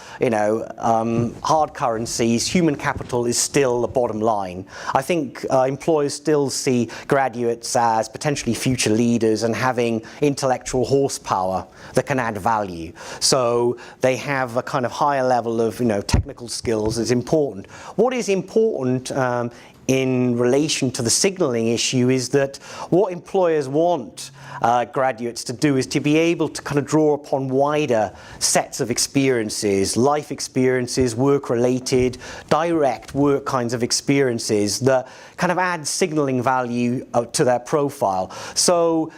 hard currencies, human capital is still the bottom line. I think employers still see graduates as potentially future leaders and having intellectual horsepower that can add value. So they have a kind of higher level of technical skills is important. What is important in relation to the signaling issue is that what employers want graduates to do is to be able to kind of draw upon wider sets of experiences, life experiences, work-related, direct work kinds of experiences that kind of add signaling value to their profile. So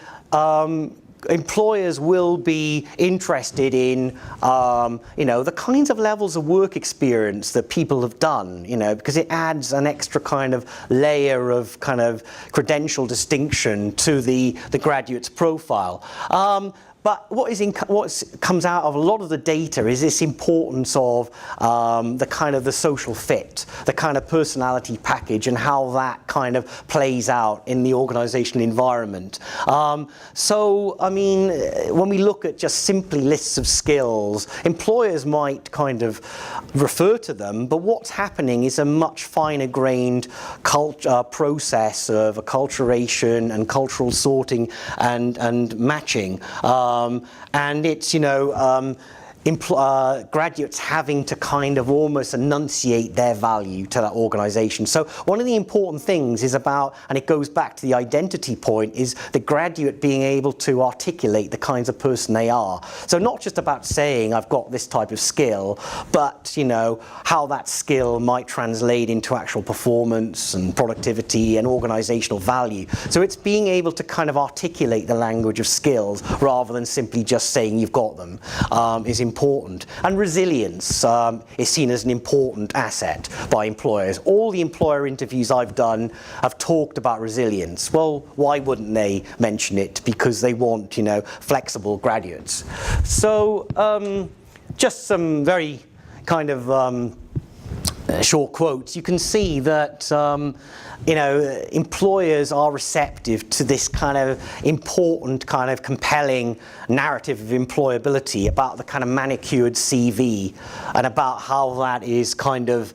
employers will be interested in, the kinds of levels of work experience that people have done, because it adds an extra kind of layer of kind of credential distinction to the graduate's profile. But what comes out of a lot of the data is this importance of the social fit, the kind of personality package, and how that kind of plays out in the organizational environment. When we look at just simply lists of skills, employers might kind of refer to them, but what's happening is a much finer grained process of acculturation and cultural sorting and matching. And it's, graduates having to kind of almost enunciate their value to that organization. So one of the important things is about, and it goes back to the identity point, is the graduate being able to articulate the kinds of person they are. So not just about saying I've got this type of skill, but how that skill might translate into actual performance and productivity and organizational value. So it's being able to kind of articulate the language of skills rather than simply just saying you've got them is important. And resilience is seen as an important asset by employers. All the employer interviews I've done have talked about resilience. Well, why wouldn't they mention it? Because they want, flexible graduates. So just some very kind of short quotes. You can see that employers are receptive to this kind of important, kind of compelling narrative of employability about the kind of manicured CV and about how that is kind of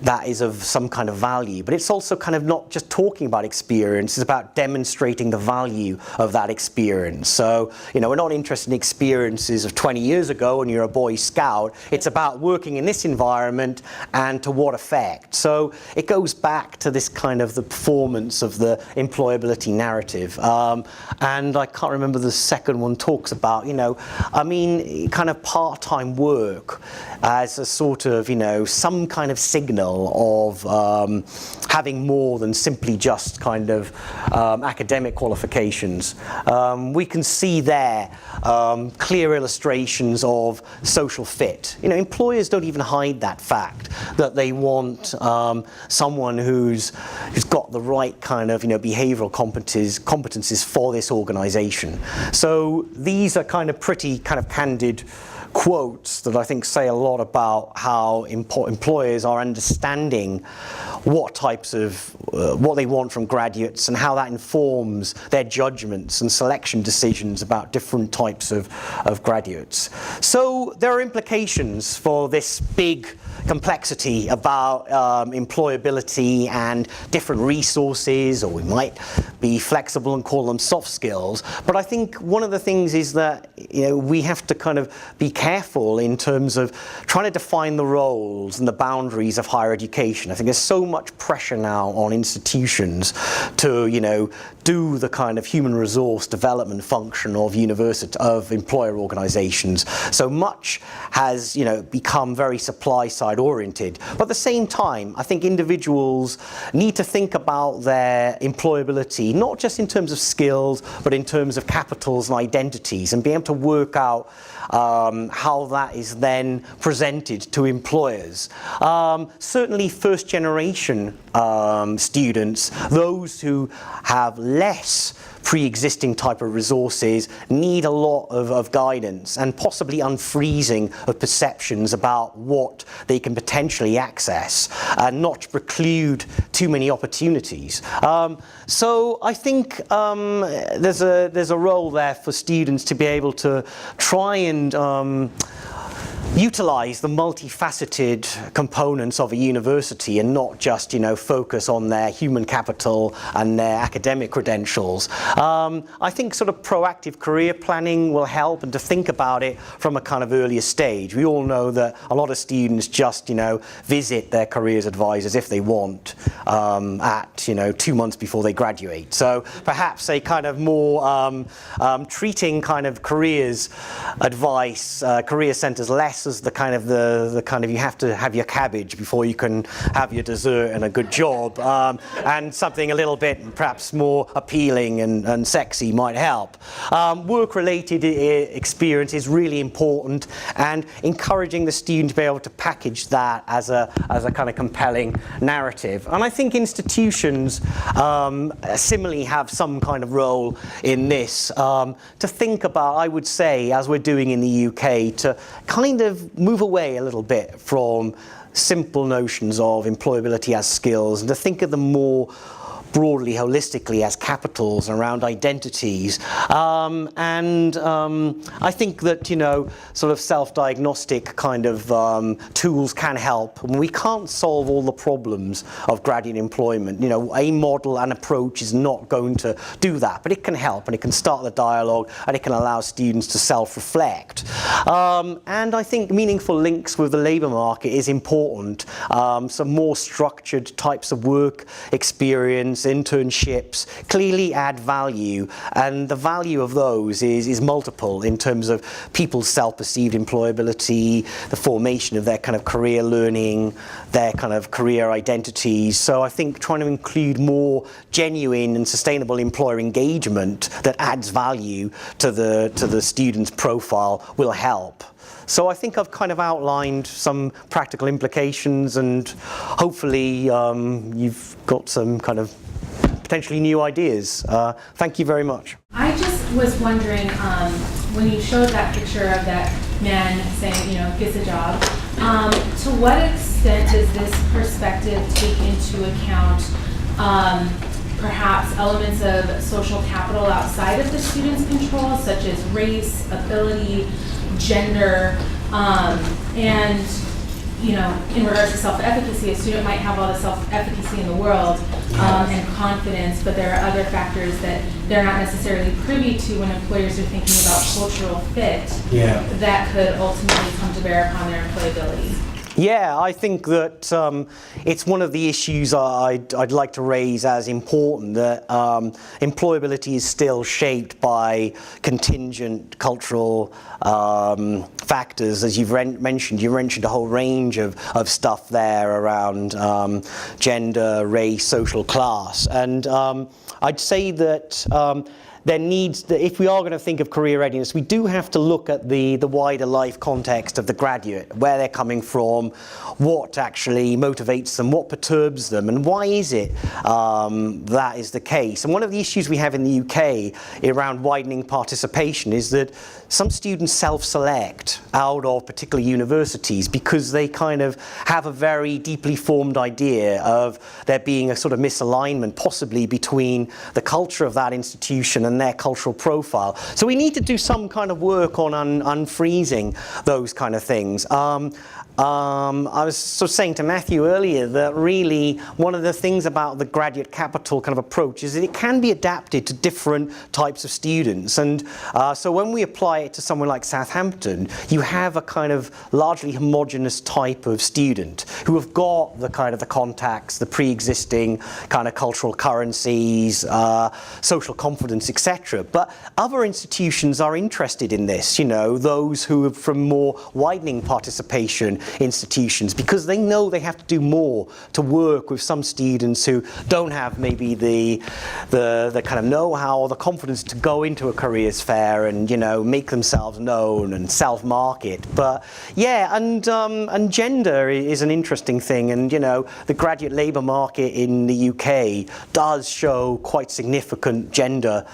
that is of some kind of value. But it's also kind of not just talking about experience, it's about demonstrating the value of that experience. So, we're not interested in experiences of 20 years ago when you're a Boy Scout. It's about working in this environment and to what effect. So it goes back to this kind of the performance of the employability narrative. And I can't remember the second one talks about, kind of part-time work as a sort of, some kind of signal of having more than simply just kind of academic qualifications. We can see there clear illustrations of social fit. Employers don't even hide that fact that they want someone who's got the right kind of behavioral competencies for this organization. So these are kind of pretty kind of candid quotes that I think say a lot about how employers are understanding what types of what they want from graduates and how that informs their judgments and selection decisions about different types of graduates. So there are implications for this big complexity about employability and different resources, or we might be flexible and call them soft skills. But I think one of the things is that we have to kind of be careful in terms of trying to define the roles and the boundaries of higher education. I think there's so much pressure now on institutions to do the kind of human resource development function of employer organizations. So much has become very supply side oriented. But at the same time, I think individuals need to think about their employability, not just in terms of skills, but in terms of capitals and identities, and be able to work out how that is then presented to employers. Certainly first generation students, those who have less pre-existing type of resources, need a lot of guidance and possibly unfreezing of perceptions about what they can potentially access and not to preclude too many opportunities. So I think there's a role there for students to be able to try and utilize the multifaceted components of a university and not just, focus on their human capital and their academic credentials. I think sort of proactive career planning will help, and to think about it from a kind of earlier stage. We all know that a lot of students just, visit their careers advisors if they want at, 2 months before they graduate. So perhaps a kind of more treating kind of careers advice, career centers less as the kind of you have to have your cabbage before you can have your dessert and a good job, and something a little bit perhaps more appealing and sexy might help. Work-related experience is really important, and encouraging the student to be able to package that as a kind of compelling narrative. And I think institutions similarly have some kind of role in this, to think about, I would say, as we're doing in the UK, to kind of move away a little bit from simple notions of employability as skills and to think of them more broadly, holistically, as capitals around identities. I think that, sort of self-diagnostic kind of tools can help. We can't solve all the problems of graduate employment. A model and approach is not going to do that, but it can help, and it can start the dialogue, and it can allow students to self-reflect. And I think meaningful links with the labour market is important. Some more structured types of work experience, internships clearly add value, and the value of those is multiple in terms of people's self-perceived employability, the formation of their kind of career learning, their kind of career identities. So I think trying to include more genuine and sustainable employer engagement that adds value to the student's profile will help. So I think I've kind of outlined some practical implications, and hopefully you've got some kind of potentially new ideas. Thank you very much. I just was wondering, when you showed that picture of that man saying, gets a job, to what extent does this perspective take into account perhaps elements of social capital outside of the student's control, such as race, ability, gender, and in regards to self-efficacy, a student might have all the self-efficacy in the world and confidence, but there are other factors that they're not necessarily privy to when employers are thinking about cultural fit that could ultimately come to bear upon their employability. Yeah, I think that it's one of the issues I'd like to raise as important, that employability is still shaped by contingent cultural factors. As you've mentioned, you mentioned a whole range of stuff there around gender, race, social class. And I'd say that if we are going to think of career readiness, we do have to look at the wider life context of the graduate, where they're coming from, what actually motivates them, what perturbs them, and why is it that is the case. And one of the issues we have in the UK around widening participation is that some students self-select out of particular universities because they kind of have a very deeply formed idea of there being a sort of misalignment possibly between the culture of that institution and their cultural profile. So we need to do some kind of work on unfreezing those kind of things. I was sort of saying to Matthew earlier that really one of the things about the graduate capital kind of approach is that it can be adapted to different types of students. And so when we apply it to someone like Southampton, you have a kind of largely homogenous type of student who have got the kind of the contacts, the pre-existing kind of cultural currencies, social confidence, etc. But other institutions are interested in this, those who are from more widening participation institutions, because they know they have to do more to work with some students who don't have maybe the kind of know-how or the confidence to go into a careers fair and make themselves known and self-market. But yeah, and gender is an interesting thing, and the graduate labour market in the UK does show quite significant gender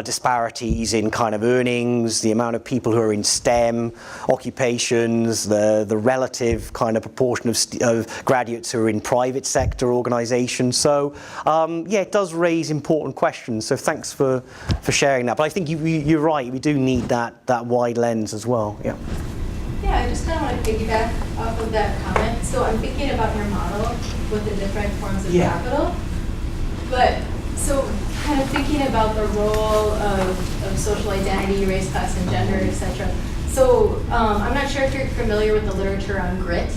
disparities in kind of earnings, the amount of people who are in STEM occupations, the relative kind of proportion of graduates who are in private sector organisations. So yeah, it does raise important questions. So thanks for sharing that. But I think you're right. We do need that wide lens as well. Yeah. Yeah, just kind of want to piggyback off of that comment. So I'm thinking about your model with the different forms of capital. But so kind of thinking about the role of social identity, race, class, and gender, etc. So I'm not sure if you're familiar with the literature on grit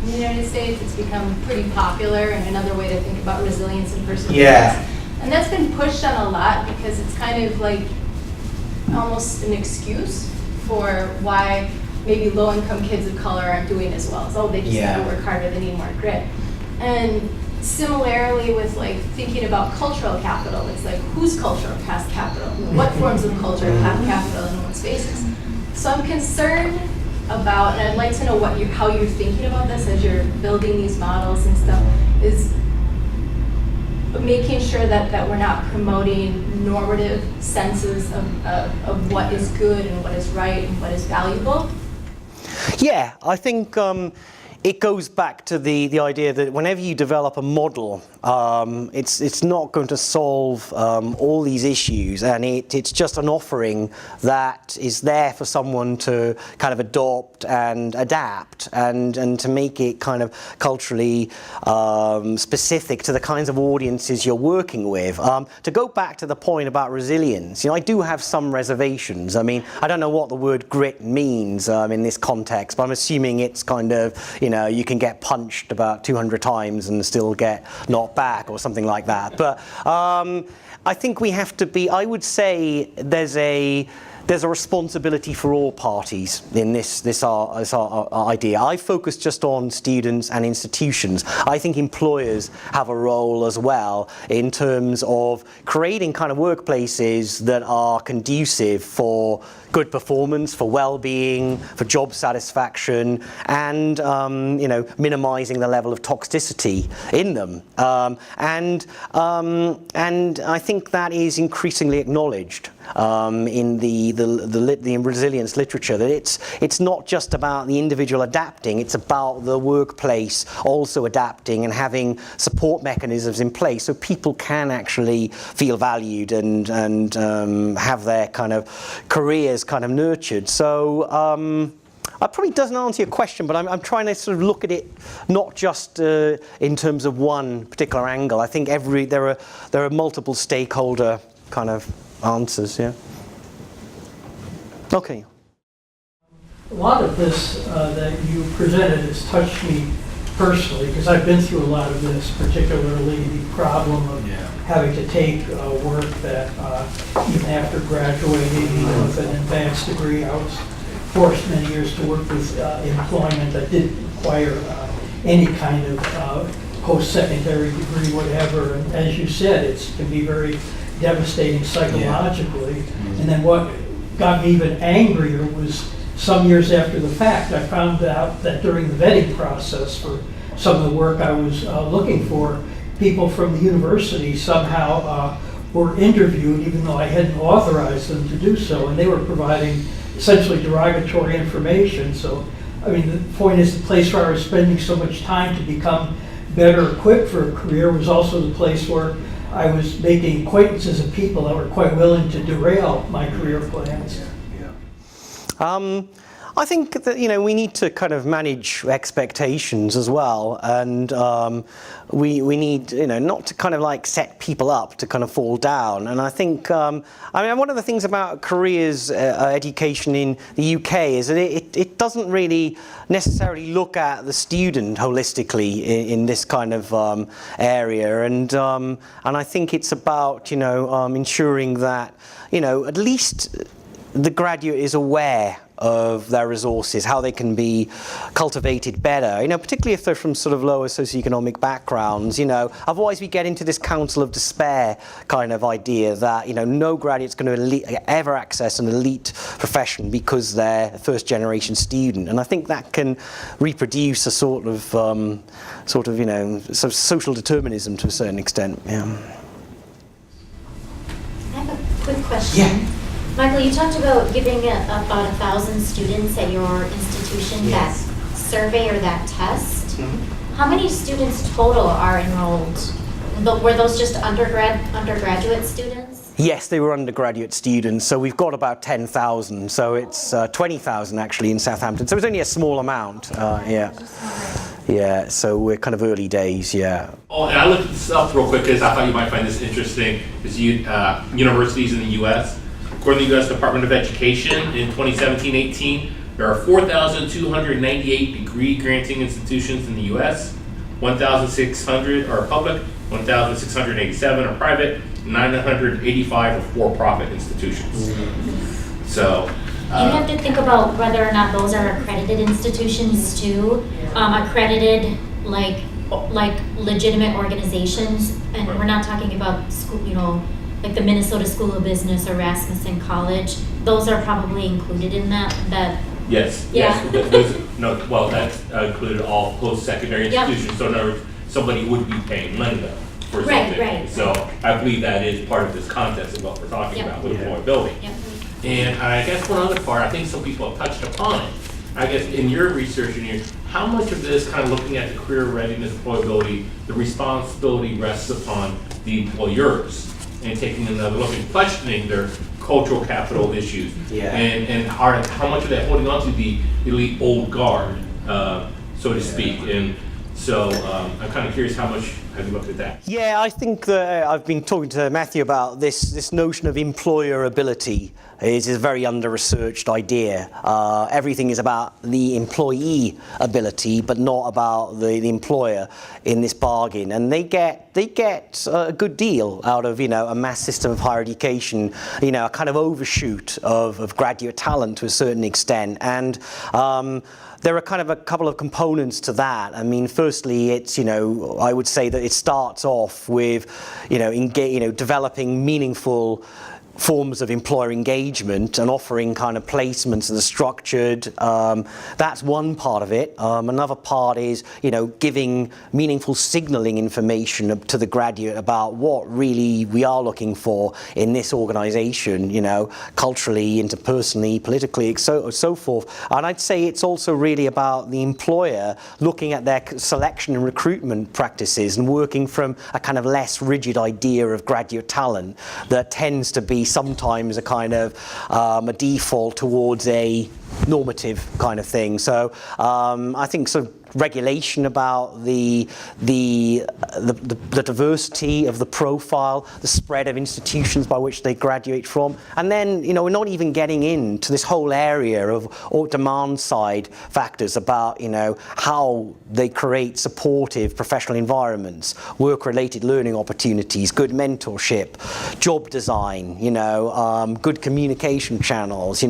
in the United States. It's become pretty popular and another way to think about resilience and perseverance. Yeah. And that's been pushed on a lot because it's kind of like almost an excuse for why maybe low-income kids of color aren't doing as well. So they just gotta work harder, they need more grit. And similarly with like thinking about cultural capital, it's like whose cultural capital? What forms of culture have capital in what spaces? So I'm concerned about, and I'd like to know how you're thinking about this as you're building these models and stuff, is making sure that we're not promoting normative senses of what is good and what is right and what is valuable. Yeah, I think it goes back to the idea that whenever you develop a model, it's not going to solve all these issues, and it's just an offering that is there for someone to kind of adopt and adapt and to make it kind of culturally specific to the kinds of audiences you're working with. To go back to the point about resilience, I do have some reservations. I mean, I don't know what the word grit means in this context, but I'm assuming it's kind of, you can get punched about 200 times and still get knocked back or something like that. But I think we have to be, I would say there's a responsibility for all parties in this idea. I focus just on students and institutions. I think employers have a role as well in terms of creating kind of workplaces that are conducive for good performance, for well-being, for job satisfaction, and minimizing the level of toxicity in them. And I think that is increasingly acknowledged in the resilience literature, that it's not just about the individual adapting, it's about the workplace also adapting and having support mechanisms in place so people can actually feel valued and have their kind of careers kind of nurtured. So that probably doesn't answer your question, but I'm trying to sort of look at it not just in terms of one particular angle. I think there are multiple stakeholder kind of answers, yeah. Okay. A lot of this that you presented has touched me personally because I've been through a lot of this, particularly the problem of having to take work that even after graduating with an advanced degree, I was forced many years to work with employment that didn't require any kind of post-secondary degree, whatever. And as you said, it can be very devastating psychologically. And then what got me even angrier was some years after the fact, I found out that during the vetting process for some of the work I was looking for, people from the university somehow were interviewed even though I hadn't authorized them to do so, and they were providing essentially derogatory information. So, I mean, the point is the place where I was spending so much time to become better equipped for a career was also the place where I was making acquaintances of people that were quite willing to derail my career plans. I think that we need to kind of manage expectations as well, and we need not to kind of like set people up to kind of fall down. And I think one of the things about careers education in the UK is that it doesn't really necessarily look at the student holistically in this kind of area, and I think it's about ensuring that at least the graduate is aware of their resources, how they can be cultivated better, particularly if they're from sort of lower socioeconomic backgrounds. Otherwise we get into this council of despair kind of idea that no graduate's going to ever access an elite profession because they're a first generation student, and I think that can reproduce a sort of social determinism to a certain extent. I have a quick question. Michael, you talked about giving about 1,000 students at your institution that survey or that test. How many students total are enrolled? Were those just undergraduate students? Yes, they were undergraduate students, so we've got about 10,000, so it's 20,000 actually in Southampton, so it's only a small amount, yeah. Yeah, so we're kind of early days, yeah. Oh, and I looked this up real quick because I thought you might find this interesting. Is universities in the U.S. According to the U.S. Department of Education in 2017-18, there are 4,298 degree-granting institutions in the U.S. 1,600 are public, 1,687 are private, 985 are for-profit institutions. So. You have to think about whether or not those are accredited institutions too. Accredited, like legitimate organizations, and we're not talking about school, like the Minnesota School of Business or Rasmussen College. Those are probably included in that. Yes. Yeah. Yes. Well, that's included all post-secondary Yep. institutions. So in other words, somebody would be paying money though for something. Right. So I believe that is part of this context of what we're talking Yep. about with employability. Yep. And I guess one other part, I think some people have touched upon it. I guess in your research how much of this kind of looking at the career readiness employability, the responsibility rests upon the employers and taking another look and questioning their cultural capital issues. Yeah. And how much of that holding on to the elite old guard, so to speak. And so I'm kind of curious how much have you looked at that? Yeah, I think that I've been talking to Matthew about this notion of employability. It is a very under-researched idea. Everything is about the employee ability, but not about the employer in this bargain. And they get a good deal out of a mass system of higher education, a kind of overshoot of graduate talent to a certain extent. And there are kind of a couple of components to that. I mean, firstly, it's I would say that it starts off with developing meaningful forms of employer engagement and offering kind of placements that are structured. That's one part of it. Another part is, giving meaningful signaling information to the graduate about what really we are looking for in this organization, culturally, interpersonally, politically, so forth. And I'd say it's also really about the employer looking at their selection and recruitment practices and working from a kind of less rigid idea of graduate talent that tends to be sometimes a kind of a default towards a normative kind of thing. So I think sort of regulation about the diversity of the profile, the spread of institutions by which they graduate from, and then we're not even getting into this whole area of demand side factors about how they create supportive professional environments, work-related learning opportunities, good mentorship, job design, good communication channels,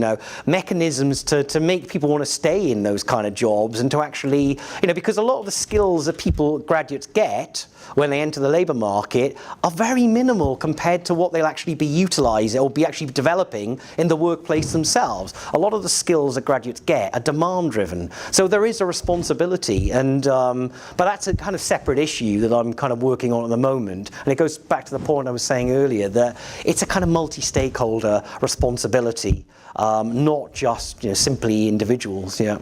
mechanisms to make people want to stay in those kind of jobs and to actually because a lot of the skills that graduates get when they enter the labour market are very minimal compared to what they'll actually be utilising or be actually developing in the workplace themselves. A lot of the skills that graduates get are demand driven. So there is a responsibility, and but that's a kind of separate issue that I'm kind of working on at the moment. And it goes back to the point I was saying earlier that it's a kind of multi-stakeholder responsibility, not just simply individuals. Yeah.